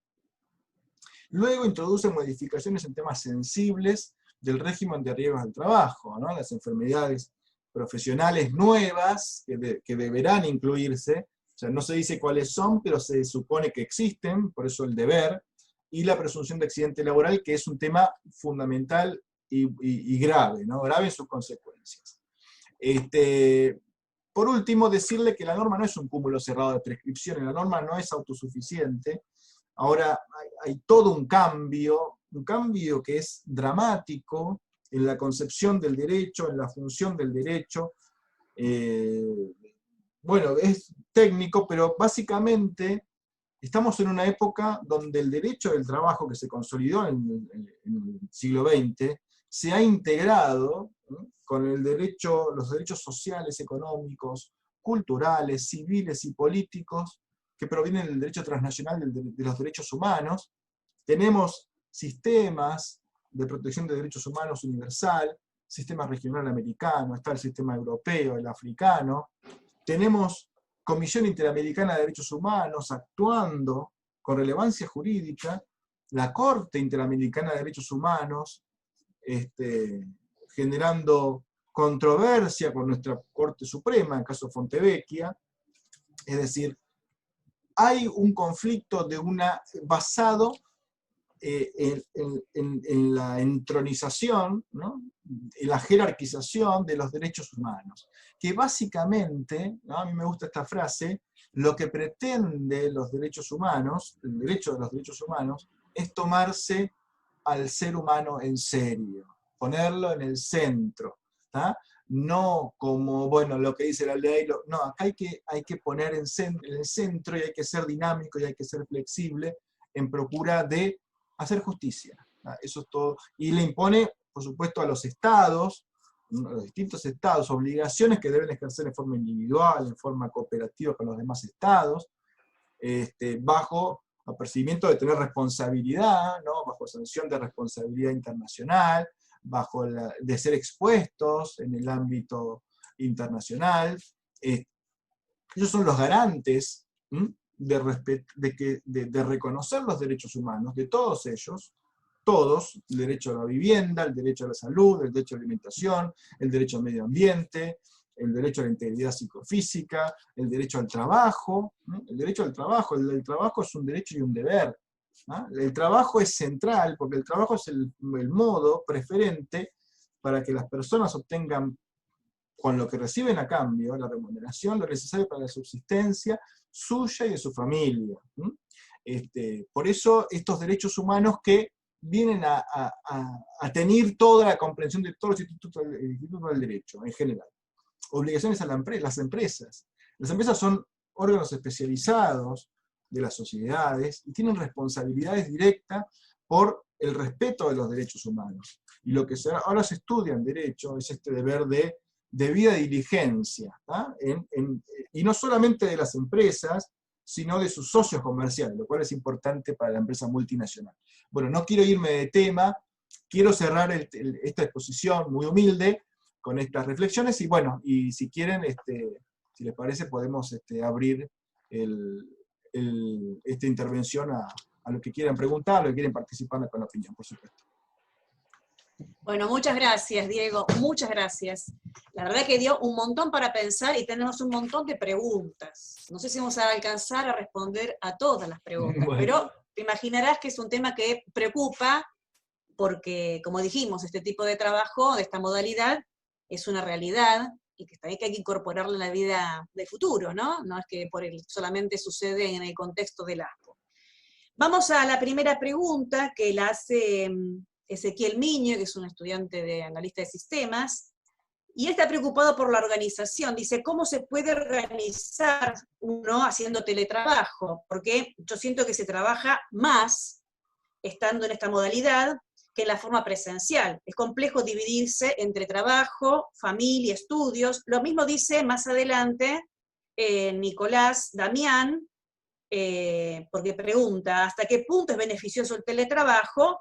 Luego introduce modificaciones en temas sensibles del régimen de riesgos del trabajo, ¿no? Las enfermedades profesionales nuevas que deberán incluirse, o sea, no se dice cuáles son, pero se supone que existen, por eso el deber, y la presunción de accidente laboral, que es un tema fundamental y grave, ¿no? Grave en sus consecuencias. Por último, decirle que la norma no es un cúmulo cerrado de prescripciones, la norma no es autosuficiente. Ahora hay todo un cambio que es dramático en la concepción del derecho, en la función del derecho. Bueno, es técnico, pero básicamente estamos en una época donde el derecho del trabajo que se consolidó en el siglo XX se ha integrado, ¿no?, con los derechos sociales, económicos, culturales, civiles y políticos que provienen del derecho transnacional de los derechos humanos. Tenemos sistemas de protección de derechos humanos universal, sistema regional americano, está el sistema europeo, el africano. Tenemos Comisión Interamericana de Derechos Humanos actuando con relevancia jurídica, la Corte Interamericana de Derechos Humanos, generando controversia con nuestra Corte Suprema, en el caso Fontevecchia. Es decir, hay un conflicto basado en la entronización, ¿no?, en la jerarquización de los derechos humanos, que básicamente, ¿no?, a mí me gusta esta frase, lo que pretende los derechos humanos, el derecho de los derechos humanos, es tomarse al ser humano en serio, ponerlo en el centro, ¿tá? No como, bueno, lo que dice la ley, no, acá hay que poner en el centro y hay que ser dinámico y hay que ser flexible en procura de hacer justicia. Eso es todo. Y le impone, por supuesto, a los estados, a los distintos estados, obligaciones que deben ejercer en forma individual, en forma cooperativa con los demás estados, bajo apercibimiento de tener responsabilidad, ¿no?, bajo sanción de responsabilidad internacional, de ser expuestos en el ámbito internacional. Ellos son los garantes de reconocer los derechos humanos de todos ellos, todos, el derecho a la vivienda, el derecho a la salud, el derecho a la alimentación, el derecho al medio ambiente, el derecho a la integridad psicofísica, el derecho al trabajo, ¿no? El derecho al trabajo, el trabajo es un derecho y un deber, ¿no? El trabajo es central, porque el trabajo es el modo preferente para que las personas obtengan, con lo que reciben a cambio, la remuneración, lo necesario para la subsistencia suya y de su familia. Por eso estos derechos humanos que vienen a tener toda la comprensión de todos los institutos del derecho en general. Obligaciones a las empresas. Las empresas son órganos especializados de las sociedades y tienen responsabilidades directas por el respeto de los derechos humanos. Y lo que ahora se estudia en derecho es este deber de debida diligencia, ¿tá? Y no solamente de las empresas, sino de sus socios comerciales, lo cual es importante para la empresa multinacional. Bueno, no quiero irme de tema, quiero cerrar esta exposición muy humilde con estas reflexiones, y bueno, y si quieren, si les parece, podemos abrir esta intervención a lo que quieran preguntar, a lo que quieren participar con la opinión, por supuesto. Bueno, muchas gracias, Diego, muchas gracias. La verdad que dio un montón para pensar y tenemos un montón de preguntas. No sé si vamos a alcanzar a responder a todas las preguntas, bueno, pero te imaginarás que es un tema que preocupa, porque, como dijimos, este tipo de trabajo, de esta modalidad, es una realidad, y que también hay que incorporarla en la vida de futuro, ¿no? No es que solamente sucede en el contexto del ASPO. Vamos a la primera pregunta, que la hace Ezequiel Miño, que es un estudiante de analista de sistemas, y él está preocupado por la organización. Dice, ¿cómo se puede organizar uno haciendo teletrabajo? Porque yo siento que se trabaja más estando en esta modalidad que en la forma presencial. Es complejo dividirse entre trabajo, familia, estudios. Lo mismo dice más adelante Nicolás Damián, porque pregunta, ¿hasta qué punto es beneficioso el teletrabajo?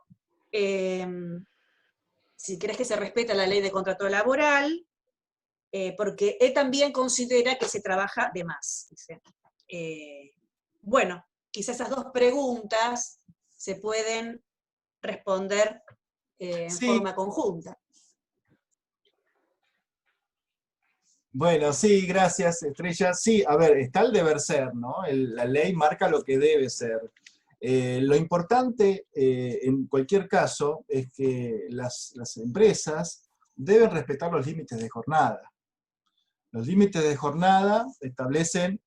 Si crees que se respeta la ley de contrato laboral, porque él también considera que se trabaja de más. Dice. Bueno, quizás esas dos preguntas se pueden responder en Sí, forma conjunta. bueno, sí, gracias, Estrella. Sí, a ver, está el deber ser, ¿no? La ley marca lo que debe ser. Lo importante, en cualquier caso, es que las empresas deben respetar los límites de jornada. Los límites de jornada establecen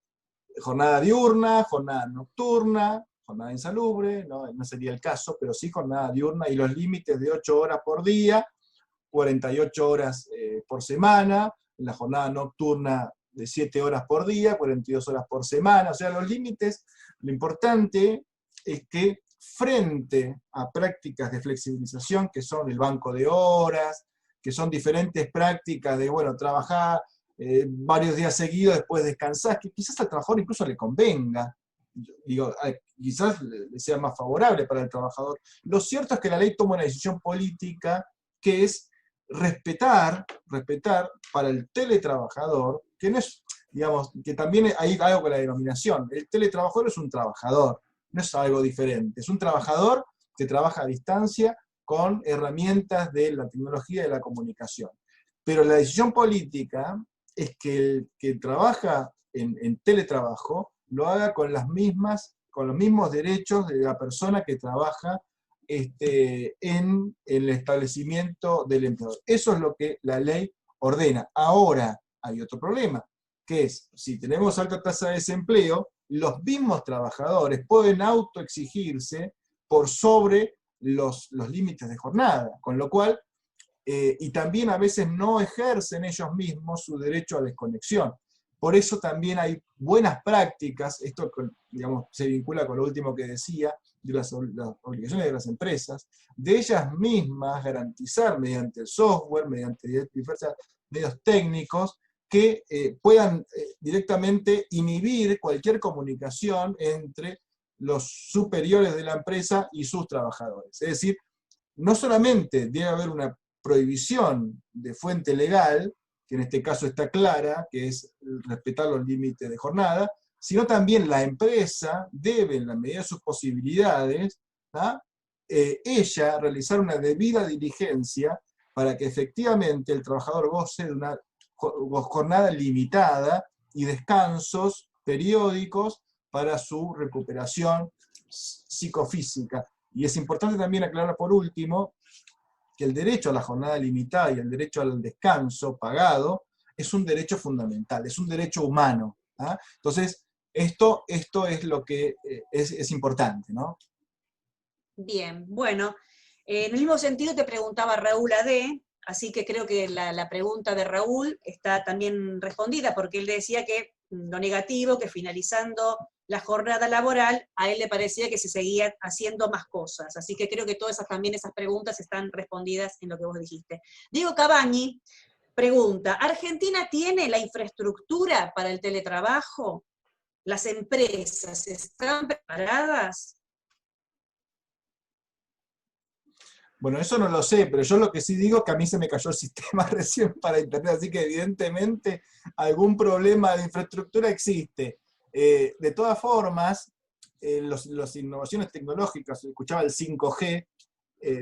jornada diurna, jornada nocturna, jornada insalubre, no sería el caso, pero sí jornada diurna, y los límites de 8 horas por día, 48 horas por semana, en la jornada nocturna de 7 horas por día, 42 horas por semana. O sea, los límites, lo importante es que frente a prácticas de flexibilización, que son el banco de horas, que son diferentes prácticas de, bueno, trabajar varios días seguidos, después descansar, que quizás al trabajador incluso le convenga, digo, quizás le sea más favorable para el trabajador. Lo cierto es que la ley toma una decisión política que es respetar para el teletrabajador, que no es, digamos, que también hay algo con la denominación. El teletrabajador es un trabajador, no es algo diferente. Es un trabajador que trabaja a distancia con herramientas de la tecnología y de la comunicación. Pero la decisión política es que el que trabaja en teletrabajo lo haga con los mismos derechos de la persona que trabaja en el establecimiento del empleador. Eso es lo que la ley ordena. Ahora hay otro problema, que es, si tenemos alta tasa de desempleo, los mismos trabajadores pueden autoexigirse por sobre los límites de jornada, con lo cual, y también a veces no ejercen ellos mismos su derecho a desconexión. Por eso también hay buenas prácticas, esto digamos, se vincula con lo último que decía, de las obligaciones de las empresas, de ellas mismas garantizar mediante el software, mediante diversos medios técnicos, que puedan directamente inhibir cualquier comunicación entre los superiores de la empresa y sus trabajadores. Es decir, no solamente debe haber una prohibición de fuente legal, que en este caso está clara, que es respetar los límites de jornada, sino también la empresa debe, en la medida de sus posibilidades, ella realizar una debida diligencia para que efectivamente el trabajador goce de una jornada limitada y descansos periódicos para su recuperación psicofísica. Y es importante también aclarar por último que el derecho a la jornada limitada y el derecho al descanso pagado es un derecho fundamental, es un derecho humano. Entonces, esto es lo que es importante, ¿no? Bien, bueno, en el mismo sentido te preguntaba Raúl AD, así que creo que la pregunta de Raúl está también respondida, porque él decía que lo negativo, que finalizando la jornada laboral, a él le parecía que se seguían haciendo más cosas. Así que creo que todas también esas preguntas están respondidas en lo que vos dijiste. Diego Cabañi pregunta, ¿Argentina tiene la infraestructura para el teletrabajo? ¿Las empresas están preparadas? Bueno, eso no lo sé, pero yo lo que sí digo es que a mí se me cayó el sistema recién para Internet, así que evidentemente algún problema de infraestructura existe. De todas formas, las innovaciones tecnológicas, escuchaba el 5G,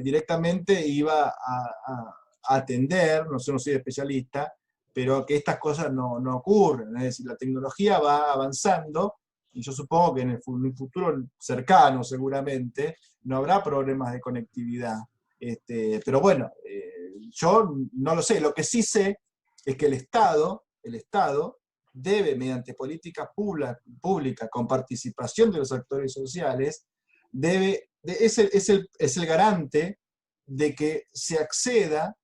directamente iba a atender, no sé, no soy especialista, pero que estas cosas no ocurren. Es decir, la tecnología va avanzando y yo supongo que en un futuro cercano seguramente no habrá problemas de conectividad. Pero bueno, yo no lo sé. Lo que sí sé es que el Estado debe, mediante políticas públicas con participación de los actores sociales, es el garante de que se acceda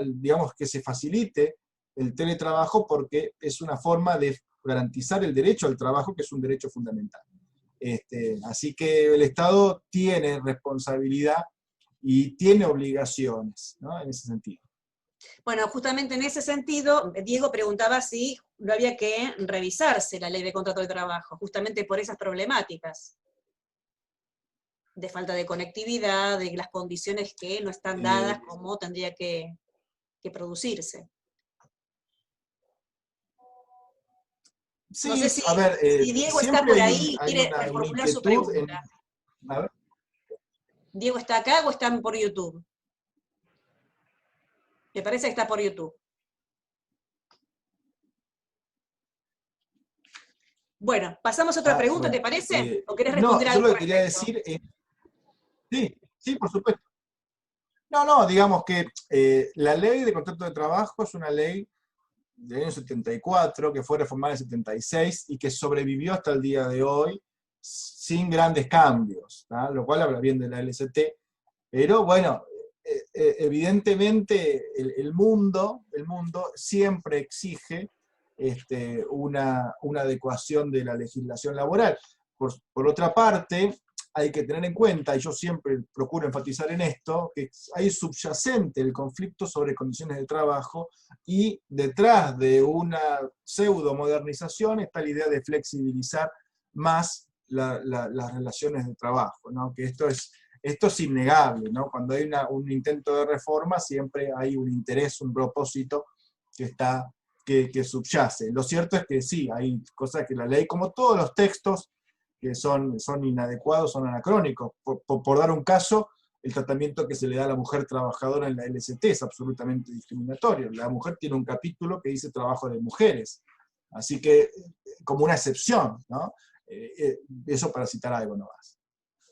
digamos, que se facilite el teletrabajo, porque es una forma de garantizar el derecho al trabajo, que es un derecho fundamental. Así que el Estado tiene responsabilidad y tiene obligaciones, ¿no? En ese sentido. Bueno, justamente en ese sentido, Diego preguntaba si no había que revisarse la ley de contrato de trabajo, justamente por esas problemáticas de falta de conectividad, de las condiciones que no están dadas como tendría que producirse. Sí, No sé si, a ver, si Diego está siempre por ahí y hay quiere una reformular su inquietud pregunta. a ver. ¿Diego está acá o está por YouTube? Me parece que está por YouTube. Bueno, pasamos a otra pregunta, Bueno, ¿te parece? ¿O querés no, responder yo algo lo al que quería respecto? decir es, sí, sí, por supuesto. No, digamos que la ley de contrato de trabajo es una ley del año 74, que fue reformada en el 76 y que sobrevivió hasta el día de hoy sin grandes cambios, ¿tá? Lo cual habla bien de la LCT, pero bueno, evidentemente el mundo siempre exige una adecuación de la legislación laboral. Por otra parte, hay que tener en cuenta, y yo siempre procuro enfatizar en esto, que hay subyacente el conflicto sobre condiciones de trabajo, y detrás de una pseudo modernización está la idea de flexibilizar más las relaciones de trabajo, ¿no? Que esto es innegable, ¿no? Cuando hay un intento de reforma siempre hay un interés, un propósito que subyace. Lo cierto es que sí, hay cosas que la ley, como todos los textos, que son inadecuados, son anacrónicos. Por dar un caso, el tratamiento que se le da a la mujer trabajadora en la LST es absolutamente discriminatorio. La mujer tiene un capítulo que dice trabajo de mujeres, así que como una excepción, ¿no? Eso para citar algo nomás.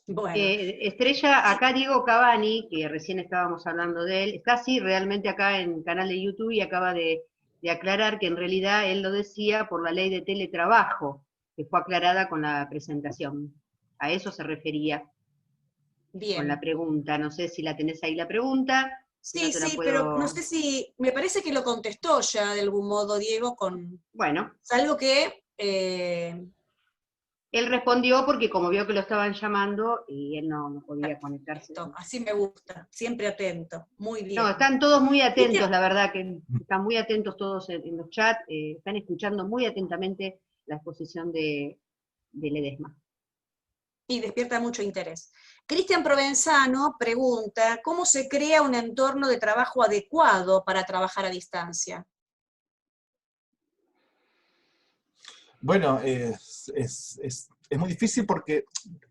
Bueno. Estrella, acá Diego Cavani, que recién estábamos hablando de él, está así realmente acá en el canal de YouTube y acaba de aclarar que en realidad él lo decía por la ley de teletrabajo, que fue aclarada con la presentación. A eso se refería. Bien. Con la pregunta. No sé si la tenés ahí la pregunta. Sí, no te sí, la puedo... pero no sé si, me parece que lo contestó ya de algún modo Diego con... Bueno. Salvo que... Él respondió porque como vio que lo estaban llamando y él no podía conectarse. Así me gusta, siempre atento, muy bien. No, están todos muy atentos, la verdad, que están muy atentos todos en los chats, están escuchando muy atentamente la exposición de Ledesma. Y despierta mucho interés. Cristian Provenzano pregunta, ¿cómo se crea un entorno de trabajo adecuado para trabajar a distancia? Bueno, es muy difícil porque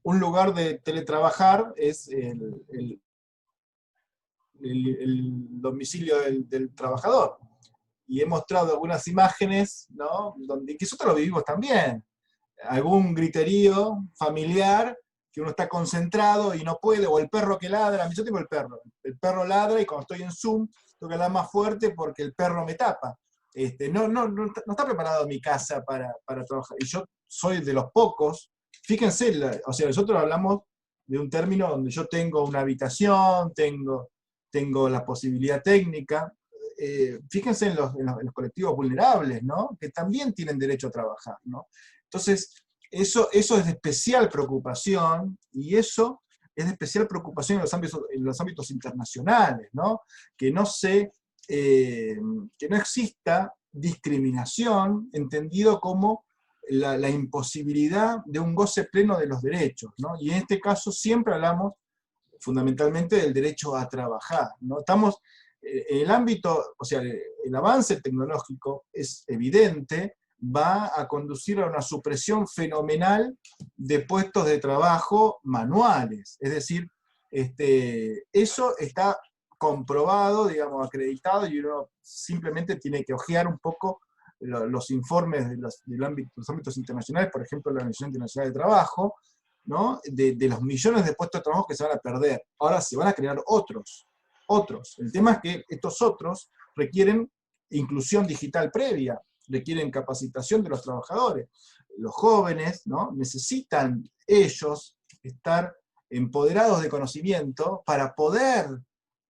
un lugar de teletrabajar es el domicilio del trabajador. Y he mostrado algunas imágenes, ¿no? Donde que nosotros lo vivimos también. Algún griterío familiar que uno está concentrado y no puede, o el perro que ladra. Yo tengo el perro ladra y cuando estoy en Zoom tengo que hablar más fuerte porque el perro me tapa. No está preparado mi casa para trabajar. Y yo soy de los pocos, fíjense, o sea, nosotros hablamos de un término donde yo tengo una habitación, tengo la posibilidad técnica. Fíjense en los colectivos vulnerables, ¿no? Que también tienen derecho a trabajar, ¿no? Entonces, eso es de especial preocupación, y eso es de especial preocupación en los ámbitos internacionales, ¿no? Que no exista discriminación, entendido como la imposibilidad de un goce pleno de los derechos, ¿no? Y en este caso siempre hablamos fundamentalmente del derecho a trabajar, ¿no? Estamos en el ámbito, o sea, el avance tecnológico es evidente, va a conducir a una supresión fenomenal de puestos de trabajo manuales. Es decir, eso está comprobado, digamos, acreditado, y uno simplemente tiene que ojear un poco los informes de los ámbitos internacionales, por ejemplo, la Organización Internacional de Trabajo, ¿no? De los millones de puestos de trabajo que se van a perder. Ahora se van a crear otros. El tema es que estos otros requieren inclusión digital previa, requieren capacitación de los trabajadores. Los jóvenes, ¿no? Necesitan ellos estar empoderados de conocimiento para poder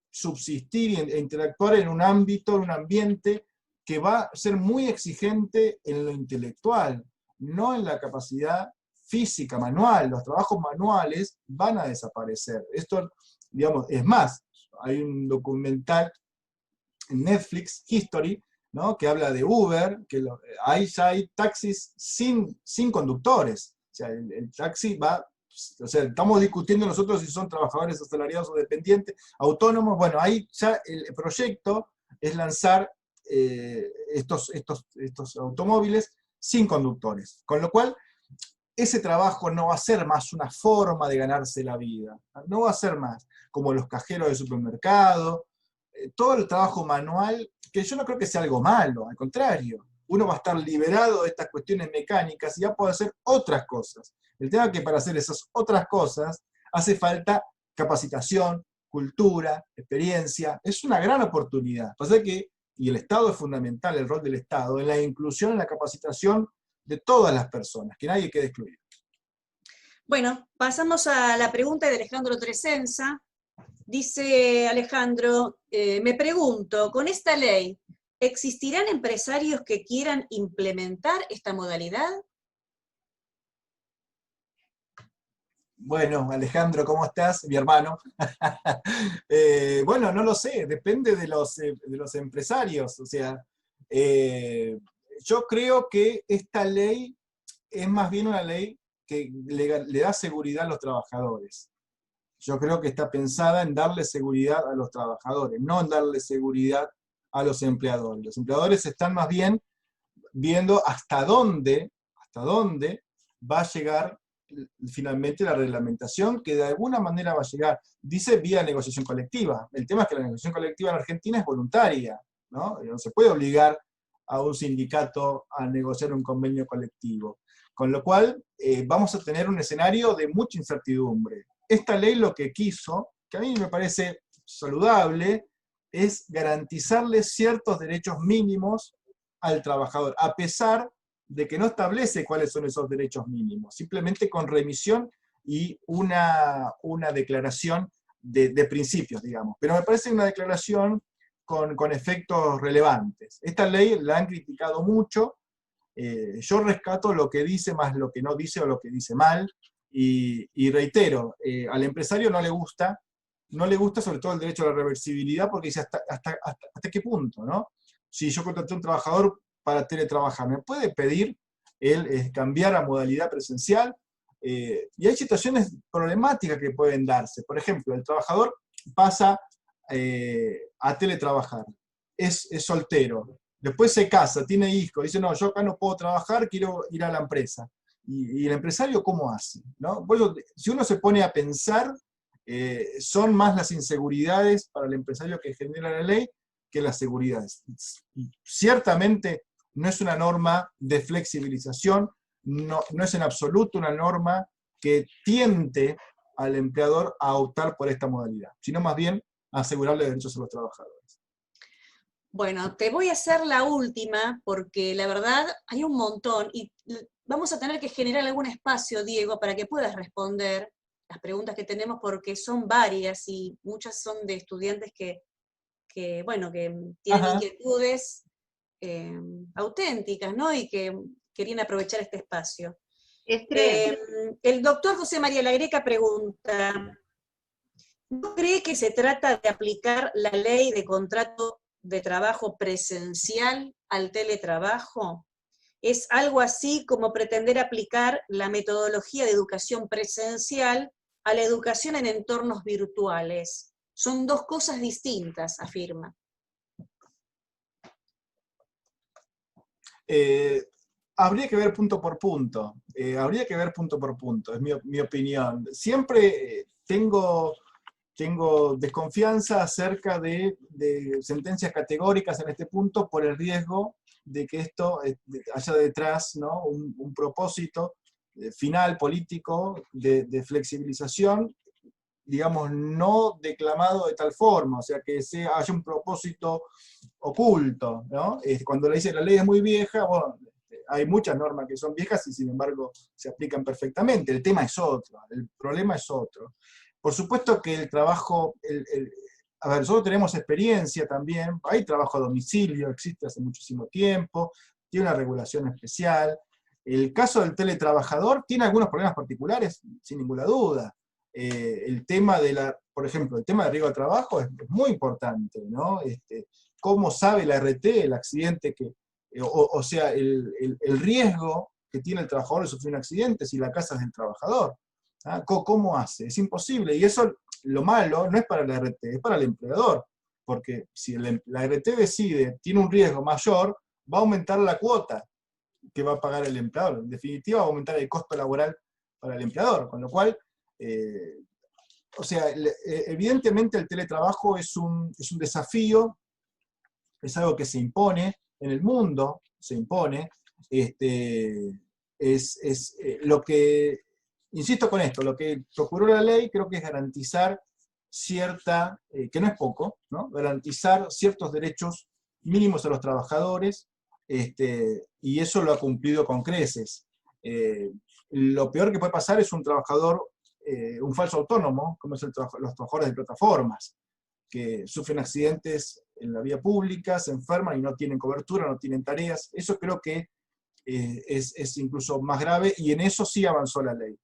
subsistir e interactuar en un ámbito, en un ambiente que va a ser muy exigente en lo intelectual, no en la capacidad física, manual. Los trabajos manuales van a desaparecer. Esto, digamos, es más, hay un documental en Netflix, History, ¿no? Que habla de Uber, que ya hay taxis sin conductores. O sea, el taxi va, o sea, estamos discutiendo nosotros si son trabajadores asalariados o dependientes, autónomos. Bueno, ahí ya el proyecto es lanzar estos automóviles sin conductores. Con lo cual, ese trabajo no va a ser más una forma de ganarse la vida. No va a ser más como los cajeros de supermercado, todo el trabajo manual, que yo no creo que sea algo malo, al contrario. Uno va a estar liberado de estas cuestiones mecánicas y va a poder hacer otras cosas. El tema es que para hacer esas otras cosas hace falta capacitación, cultura, experiencia. Es una gran oportunidad. Pasa que, y el Estado es fundamental, el rol del Estado, en la inclusión, en la capacitación de todas las personas, que nadie quede excluido. Bueno, pasamos a la pregunta de Alejandro Tresenza. Dice Alejandro, me pregunto, con esta ley, ¿existirán empresarios que quieran implementar esta modalidad? Bueno, Alejandro, ¿cómo estás? Mi hermano. Bueno, no lo sé, depende de los empresarios. O sea, yo creo que esta ley es más bien una ley que le da seguridad a los trabajadores. Yo creo que está pensada en darle seguridad a los trabajadores, no en darle seguridad a los empleadores. Los empleadores están más bien viendo hasta dónde va a llegar finalmente la reglamentación, que de alguna manera va a llegar. Dice vía negociación colectiva. El tema es que la negociación colectiva en Argentina es voluntaria, ¿no? No se puede obligar a un sindicato a negociar un convenio colectivo. Con lo cual, vamos a tener un escenario de mucha incertidumbre. Esta ley lo que quiso, que a mí me parece saludable, es garantizarle ciertos derechos mínimos al trabajador, a pesar de que no establece cuáles son esos derechos mínimos, simplemente con remisión y una declaración de principios, digamos. Pero me parece una declaración con efectos relevantes. Esta ley la han criticado mucho, yo rescato lo que dice más lo que no dice o lo que dice mal, y reitero, al empresario no le gusta sobre todo el derecho a la reversibilidad, porque dice hasta qué punto, ¿no? Si yo contraté a un trabajador para teletrabajar, ¿me puede pedir él cambiar a modalidad presencial? Y hay situaciones problemáticas que pueden darse. Por ejemplo, el trabajador pasa a teletrabajar, es soltero, después se casa, tiene hijos, dice, no, yo acá no puedo trabajar, quiero ir a la empresa. ¿Y el empresario cómo hace? ¿No? Bueno, si uno se pone a pensar, son más las inseguridades para el empresario que genera la ley que las seguridades. Ciertamente no es una norma de flexibilización, no es en absoluto una norma que tiente al empleador a optar por esta modalidad, sino más bien a asegurarle derechos a los trabajadores. Bueno, te voy a hacer la última, porque la verdad hay un montón, y vamos a tener que generar algún espacio, Diego, para que puedas responder las preguntas que tenemos, porque son varias, y muchas son de estudiantes que tienen inquietudes auténticas, ¿no? Y que querían aprovechar este espacio. El doctor José María La Greca pregunta, ¿no cree que se trata de aplicar la ley de contrato de trabajo presencial al teletrabajo? ¿Es algo así como pretender aplicar la metodología de educación presencial a la educación en entornos virtuales? Son dos cosas distintas, afirma. Habría que ver punto por punto. Es mi opinión. Siempre tengo desconfianza acerca de sentencias categóricas en este punto por el riesgo de que esto haya detrás, ¿no?, un propósito final político de flexibilización, digamos, no declamado de tal forma, o sea, que haya un propósito oculto, ¿no? Cuando le dice la ley es muy vieja, bueno, hay muchas normas que son viejas y sin embargo se aplican perfectamente. El tema es otro, el problema es otro. Por supuesto que el trabajo, a ver, nosotros tenemos experiencia también, hay trabajo a domicilio, existe hace muchísimo tiempo, tiene una regulación especial. El caso del teletrabajador tiene algunos problemas particulares, sin ninguna duda. El tema por ejemplo, el tema de riesgo de trabajo es muy importante, ¿no? ¿Cómo sabe la RT el accidente o sea, el riesgo que tiene el trabajador de sufrir un accidente si la casa es del trabajador? ¿Ah? ¿Cómo hace? Es imposible, y eso, lo malo, no es para la RT, es para el empleador, porque si la RT decide, tiene un riesgo mayor, va a aumentar la cuota que va a pagar el empleador. En definitiva, va a aumentar el costo laboral para el empleador, con lo cual, o sea, evidentemente el teletrabajo es un desafío, es algo que se impone en el mundo, se impone, lo que, insisto con esto, lo que procuró la ley creo que es garantizar cierta, que no es poco, ¿no?, garantizar ciertos derechos mínimos a los trabajadores, y eso lo ha cumplido con creces. Lo peor que puede pasar es un trabajador, un falso autónomo, como es los trabajadores de plataformas, que sufren accidentes en la vía pública, se enferman y no tienen cobertura, no tienen tareas. Eso creo que es incluso más grave, y en eso sí avanzó la ley.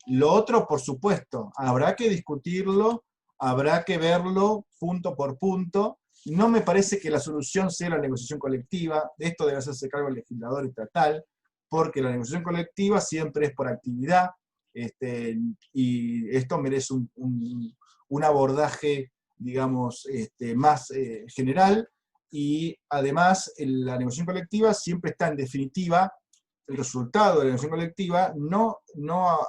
Lo otro, por supuesto, habrá que discutirlo, habrá que verlo punto por punto. No me parece que la solución sea la negociación colectiva, de esto debe hacerse cargo el legislador estatal, porque la negociación colectiva siempre es por actividad, y esto merece un abordaje, digamos, más general, y además la negociación colectiva siempre está, en definitiva, el resultado de la negociación colectiva, no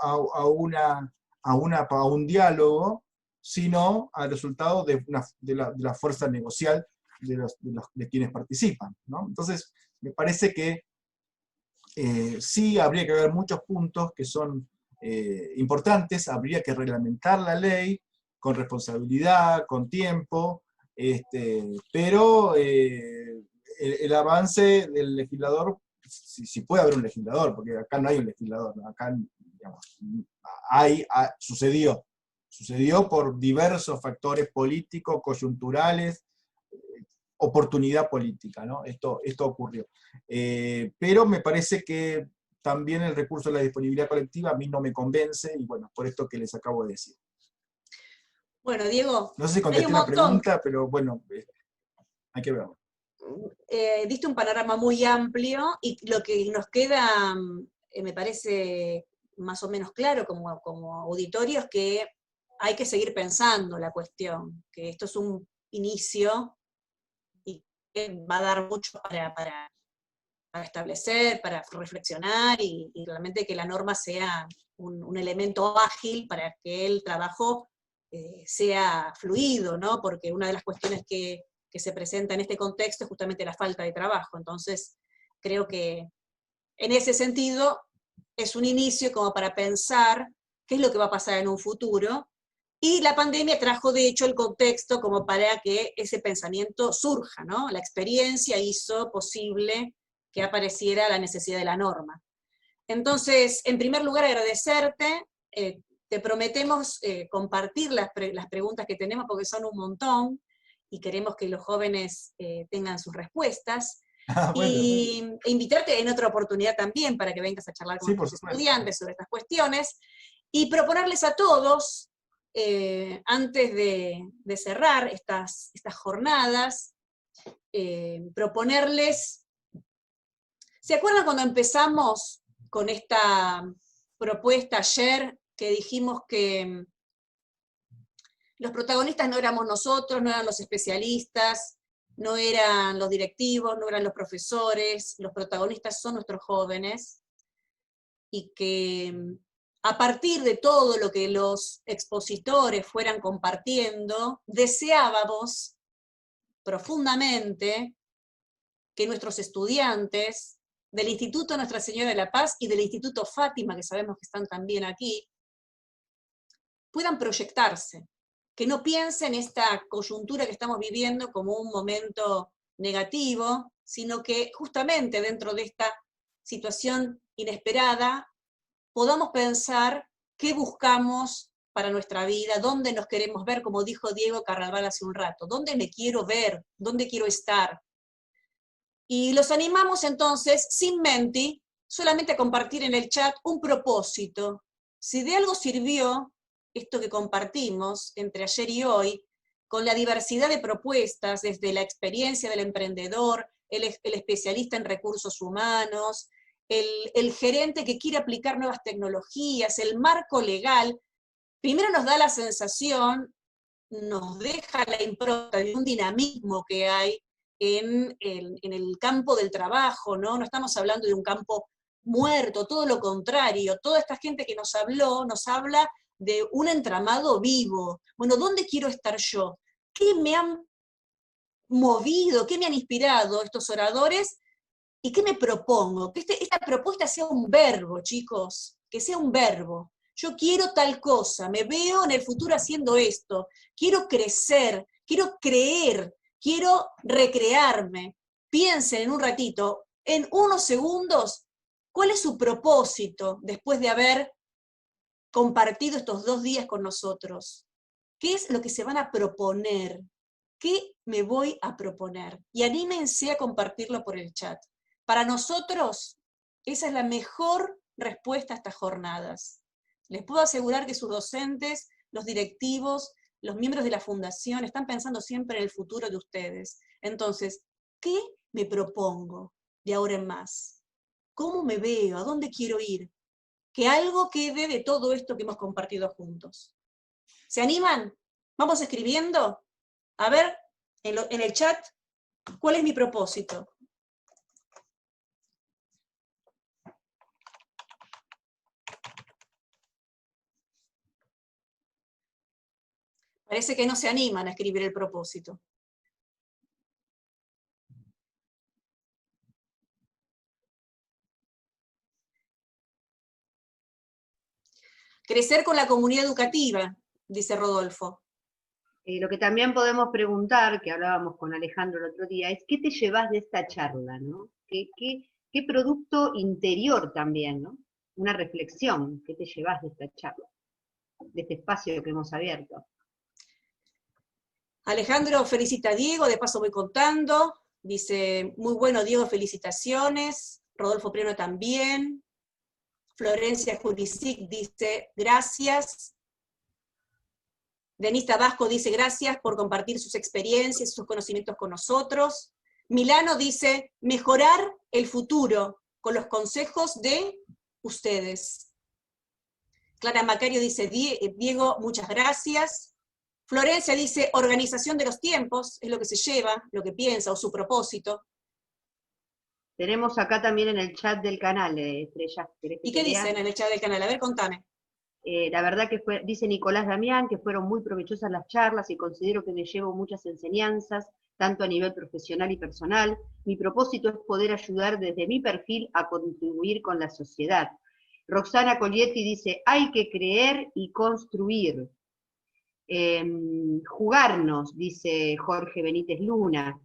a un diálogo, sino al resultado de la fuerza negocial de quienes participan, ¿no? Entonces, me parece que sí habría que ver muchos puntos que son importantes, habría que reglamentar la ley con responsabilidad, con tiempo, pero el avance del legislador, si puede haber un legislador, porque acá no hay un legislador, ¿no? Acá, digamos, sucedió por diversos factores políticos, coyunturales, oportunidad política, ¿no? Esto ocurrió. Pero me parece que también el recurso de la disponibilidad colectiva a mí no me convence, y bueno, por esto que les acabo de decir. Bueno, Diego, no sé si hay contesté un la montón. pregunta, pero bueno, hay que verlo. Diste un panorama muy amplio, y lo que nos queda, me parece más o menos claro como auditorio, es que hay que seguir pensando la cuestión, que esto es un inicio y que va a dar mucho para establecer, para reflexionar, y realmente que la norma sea un elemento ágil para que el trabajo sea fluido, ¿no? Porque una de las cuestiones que se presenta en este contexto es justamente la falta de trabajo. Entonces, creo que en ese sentido es un inicio como para pensar qué es lo que va a pasar en un futuro, y la pandemia trajo de hecho el contexto como para que ese pensamiento surja, ¿no? La experiencia hizo posible que apareciera la necesidad de la norma. Entonces, en primer lugar, agradecerte, te prometemos compartir las preguntas que tenemos, porque son un montón, y queremos que los jóvenes tengan sus respuestas, Bueno, e invitarte en otra oportunidad también para que vengas a charlar con sí, por nuestros supuesto. estudiantes sobre estas cuestiones, y proponerles a todos, antes de cerrar estas jornadas, proponerles, ¿se acuerdan cuando empezamos con esta propuesta ayer, que dijimos que los protagonistas no éramos nosotros, no eran los especialistas, no eran los directivos, no eran los profesores, los protagonistas son nuestros jóvenes, y que a partir de todo lo que los expositores fueran compartiendo, deseábamos profundamente que nuestros estudiantes del Instituto Nuestra Señora de la Paz y del Instituto Fátima, que sabemos que están también aquí, puedan proyectarse, que no piensen esta coyuntura que estamos viviendo como un momento negativo, sino que justamente dentro de esta situación inesperada podamos pensar qué buscamos para nuestra vida, dónde nos queremos ver, como dijo Diego Carralbal hace un rato, dónde me quiero ver, dónde quiero estar. Y los animamos entonces, sin menti, solamente a compartir en el chat un propósito. Si de algo sirvió esto que compartimos entre ayer y hoy, con la diversidad de propuestas, desde la experiencia del emprendedor, el especialista en recursos humanos, el gerente que quiere aplicar nuevas tecnologías, el marco legal, primero nos da la sensación, nos deja la impronta de un dinamismo que hay en el campo del trabajo, ¿no? No estamos hablando de un campo muerto, todo lo contrario. Toda esta gente que nos habló, nos habla de un entramado vivo. Bueno, ¿dónde quiero estar yo? ¿Qué me han movido, qué me han inspirado estos oradores? ¿Y qué me propongo? Que esta propuesta sea un verbo, chicos, que sea un verbo. Yo quiero tal cosa, me veo en el futuro haciendo esto, quiero crecer, quiero creer, quiero recrearme. Piensen en un ratito, en unos segundos, ¿cuál es su propósito después de haber compartido estos 2 días con nosotros? ¿Qué es lo que se van a proponer? ¿Qué me voy a proponer? Y anímense a compartirlo por el chat. Para nosotros, esa es la mejor respuesta a estas jornadas. Les puedo asegurar que sus docentes, los directivos, los miembros de la fundación están pensando siempre en el futuro de ustedes. Entonces, ¿qué me propongo de ahora en más? ¿Cómo me veo? ¿A dónde quiero ir? Que algo quede de todo esto que hemos compartido juntos. ¿Se animan? ¿Vamos escribiendo? A ver, en el chat, ¿cuál es mi propósito? Parece que no se animan a escribir el propósito. Crecer con la comunidad educativa, dice Rodolfo. Lo que también podemos preguntar, que hablábamos con Alejandro el otro día, es ¿qué te llevas de esta charla, ¿no? ¿Qué producto interior también, ¿no? Una reflexión, ¿qué te llevas de esta charla? De este espacio que hemos abierto. Alejandro felicita a Diego, de paso voy contando, dice, muy bueno Diego, felicitaciones, Rodolfo Pleno también, Florencia Jurisic dice, gracias, Denise Tabasco dice, gracias por compartir sus experiencias, sus conocimientos con nosotros, Milano dice, mejorar el futuro con los consejos de ustedes. Clara Macario dice, Diego, muchas gracias. Florencia dice, organización de los tiempos, es lo que se lleva, lo que piensa, o su propósito. Tenemos acá también en el chat del canal, Estrella. ¿Y qué dicen en el chat del canal? A ver, contame. La verdad que dice Nicolás Damián, que fueron muy provechosas las charlas y considero que me llevo muchas enseñanzas, tanto a nivel profesional y personal. Mi propósito es poder ayudar desde mi perfil a contribuir con la sociedad. Roxana Colietti dice, hay que creer y construir. Jugarnos, dice Jorge Benítez Luna.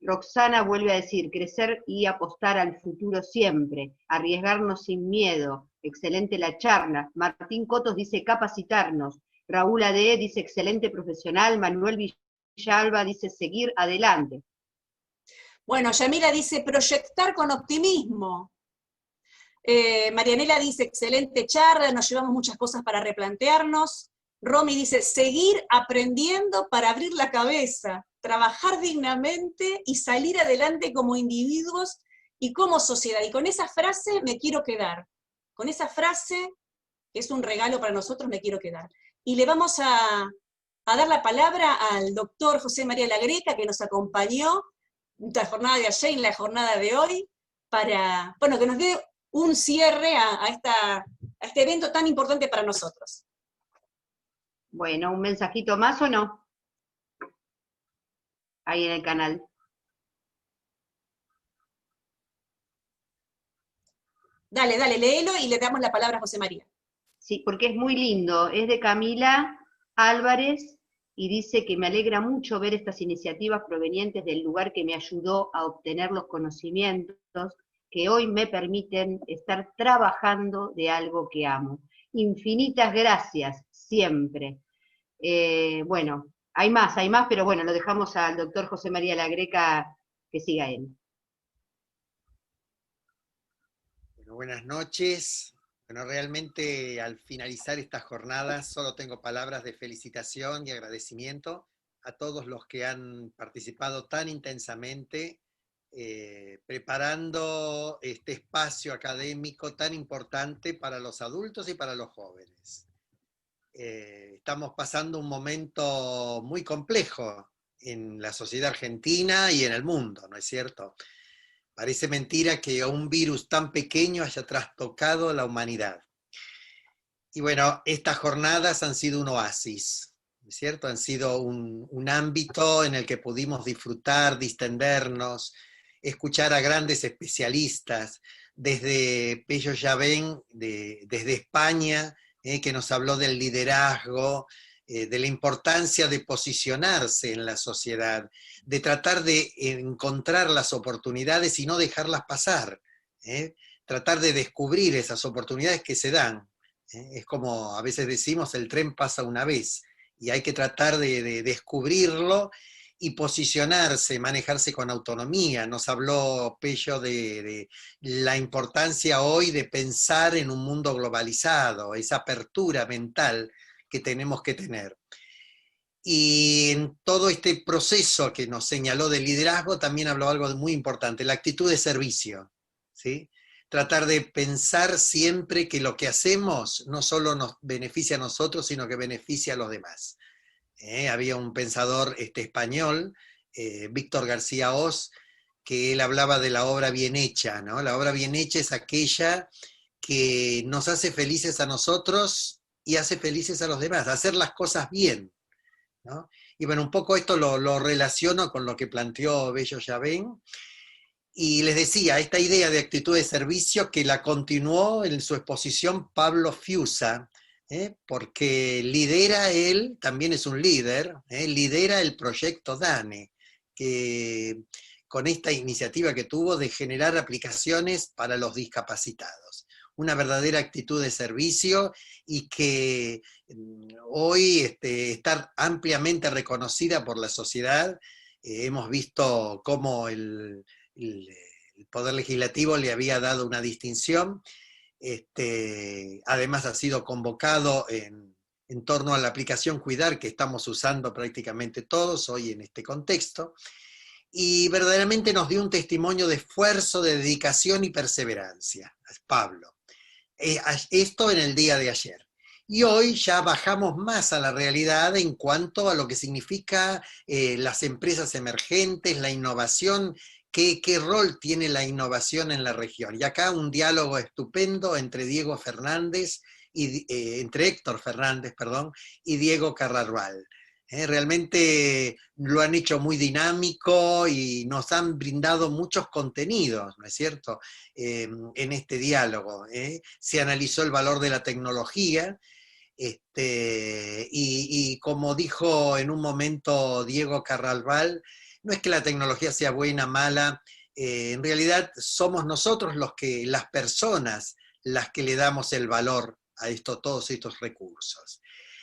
Roxana vuelve a decir, crecer y apostar al futuro siempre, arriesgarnos sin miedo, excelente la charla. Martín Cotos dice capacitarnos. Raúl Ade dice excelente profesional. Manuel Villalba dice seguir adelante. Bueno, Yamila dice proyectar con optimismo. Marianela dice excelente charla, nos llevamos muchas cosas para replantearnos. Romy dice seguir aprendiendo para abrir la cabeza, trabajar dignamente y salir adelante como individuos y como sociedad. Y con esa frase me quiero quedar. Con esa frase, que es un regalo para nosotros, me quiero quedar. Y le vamos a dar la palabra al doctor José María Lagreca, que nos acompañó en la jornada de ayer y en la jornada de hoy, para, bueno, que nos dé un cierre a este evento tan importante para nosotros. Bueno, ¿un mensajito más o no? Ahí en el canal. Dale, dale, léelo y le damos la palabra a José María. Sí, porque es muy lindo. Es de Camila Álvarez y dice que me alegra mucho ver estas iniciativas provenientes del lugar que me ayudó a obtener los conocimientos que hoy me permiten estar trabajando de algo que amo. Infinitas gracias, siempre. Bueno, hay más, pero bueno, lo dejamos al doctor José María La Greca que siga él. Bueno, buenas noches. Bueno, realmente al finalizar esta jornada solo tengo palabras de felicitación y agradecimiento a todos los que han participado tan intensamente preparando este espacio académico tan importante para los adultos y para los jóvenes. Estamos pasando un momento muy complejo en la sociedad argentina y en el mundo, ¿no es cierto? Parece mentira que un virus tan pequeño haya trastocado la humanidad. Y bueno, estas jornadas han sido un oasis, ¿no es cierto? Han sido un ámbito en el que pudimos disfrutar, distendernos, escuchar a grandes especialistas, desde Pello Llavén, desde España, que nos habló del liderazgo, de la importancia de posicionarse en la sociedad, de tratar de encontrar las oportunidades y no dejarlas pasar, tratar de descubrir esas oportunidades que se dan. Es como a veces decimos, el tren pasa una vez, y hay que tratar de descubrirlo y posicionarse, manejarse con autonomía. Nos habló Pello de la importancia hoy de pensar en un mundo globalizado, esa apertura mental que tenemos que tener. Y en todo este proceso que nos señaló del liderazgo también habló algo muy importante, la actitud de servicio, ¿sí? Tratar de pensar siempre que lo que hacemos no solo nos beneficia a nosotros, sino que beneficia a los demás. Había un pensador español, Víctor García Oz, que él hablaba de la obra bien hecha, ¿no? La obra bien hecha es aquella que nos hace felices a nosotros y hace felices a los demás, hacer las cosas bien, ¿no? Y bueno, un poco esto lo relaciono con lo que planteó Bello Llavén, y les decía, esta idea de actitud de servicio que la continuó en su exposición Pablo Fiusa, porque lidera él, también es un líder, lidera el proyecto DANE, que con esta iniciativa que tuvo de generar aplicaciones para los discapacitados. Una verdadera actitud de servicio y que hoy está ampliamente reconocida por la sociedad. Hemos visto cómo el Poder Legislativo le había dado una distinción. Además ha sido convocado en torno a la aplicación Cuidar, que estamos usando prácticamente todos hoy en este contexto, y verdaderamente nos dio un testimonio de esfuerzo, de dedicación y perseverancia, Pablo. Esto en el día de ayer. Y hoy ya bajamos más a la realidad en cuanto a lo que significa las empresas emergentes, la innovación. ¿Qué rol tiene la innovación en la región? Y acá un diálogo estupendo entre entre Héctor Fernández, y Diego Carrarval. Realmente lo han hecho muy dinámico y nos han brindado muchos contenidos, ¿no es cierto?, en este diálogo. Se analizó el valor de la tecnología, y como dijo en un momento Diego Carrarval, no es que la tecnología sea buena, mala, en realidad somos nosotros las personas, las que le damos el valor a todos estos recursos.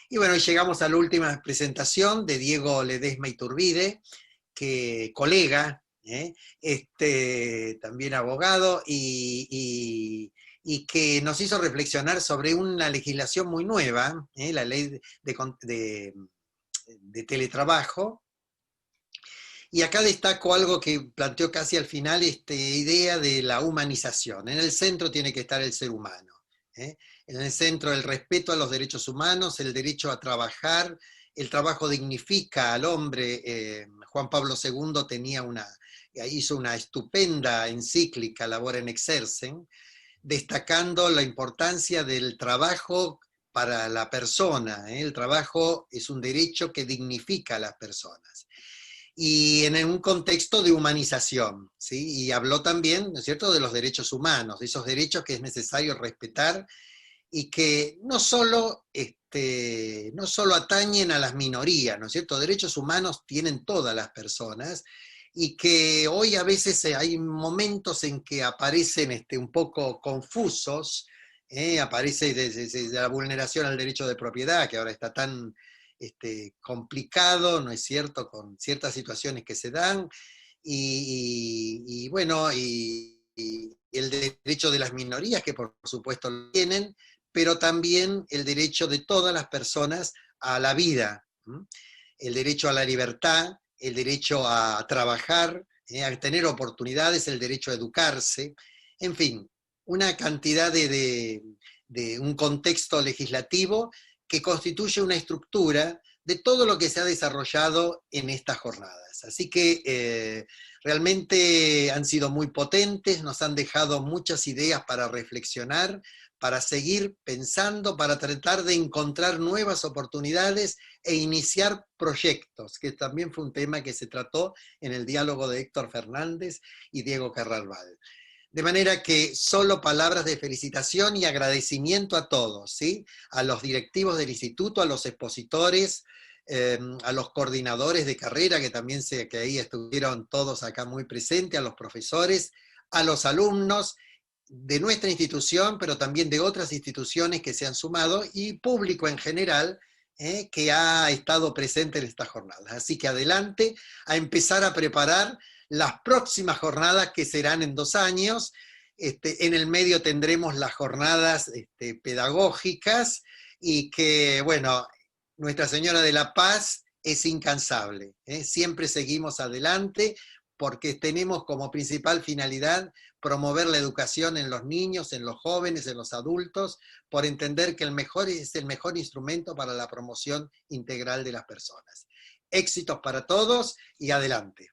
Y bueno, llegamos a la última presentación de Diego Ledesma Iturbide, colega, también abogado, y que nos hizo reflexionar sobre una legislación muy nueva, la ley de teletrabajo. Y acá destaco algo que planteó casi al final, esta idea de la humanización. En el centro tiene que estar el ser humano. En el centro el respeto a los derechos humanos, el derecho a trabajar, el trabajo dignifica al hombre. Juan Pablo II hizo una estupenda encíclica, Labor in Exercens, destacando la importancia del trabajo para la persona. El trabajo es un derecho que dignifica a las personas. y en un contexto de humanización, ¿sí? Y habló también, ¿no es cierto?, de los derechos humanos, de esos derechos que es necesario respetar y que no solo atañen a las minorías, ¿no es cierto? Derechos humanos tienen todas las personas, y que hoy a veces hay momentos en que aparecen un poco confusos, aparece desde la vulneración al derecho de propiedad, que ahora está tan complicado, ¿no es cierto?, con ciertas situaciones que se dan, y bueno, y el derecho de las minorías, que por supuesto lo tienen, pero también el derecho de todas las personas a la vida, ¿m? El derecho a la libertad, el derecho a trabajar, a tener oportunidades, el derecho a educarse, en fin, una cantidad de un contexto legislativo que constituye una estructura de todo lo que se ha desarrollado en estas jornadas. Así que realmente han sido muy potentes, nos han dejado muchas ideas para reflexionar, para seguir pensando, para tratar de encontrar nuevas oportunidades e iniciar proyectos, que también fue un tema que se trató en el diálogo de Héctor Fernández y Diego Carralbal. De manera que solo palabras de felicitación y agradecimiento a todos, ¿sí? A los directivos del instituto, a los expositores, a los coordinadores de carrera, que también sé que ahí estuvieron todos acá muy presentes, a los profesores, a los alumnos de nuestra institución, pero también de otras instituciones que se han sumado, y público en general, que ha estado presente en estas jornadas. Así que adelante, a empezar a preparar las próximas jornadas, que serán en 2 años. En el medio tendremos las jornadas pedagógicas, y que, bueno, Nuestra Señora de la Paz es incansable, siempre seguimos adelante, porque tenemos como principal finalidad promover la educación en los niños, en los jóvenes, en los adultos, por entender que es el mejor instrumento para la promoción integral de las personas. Éxitos para todos y adelante.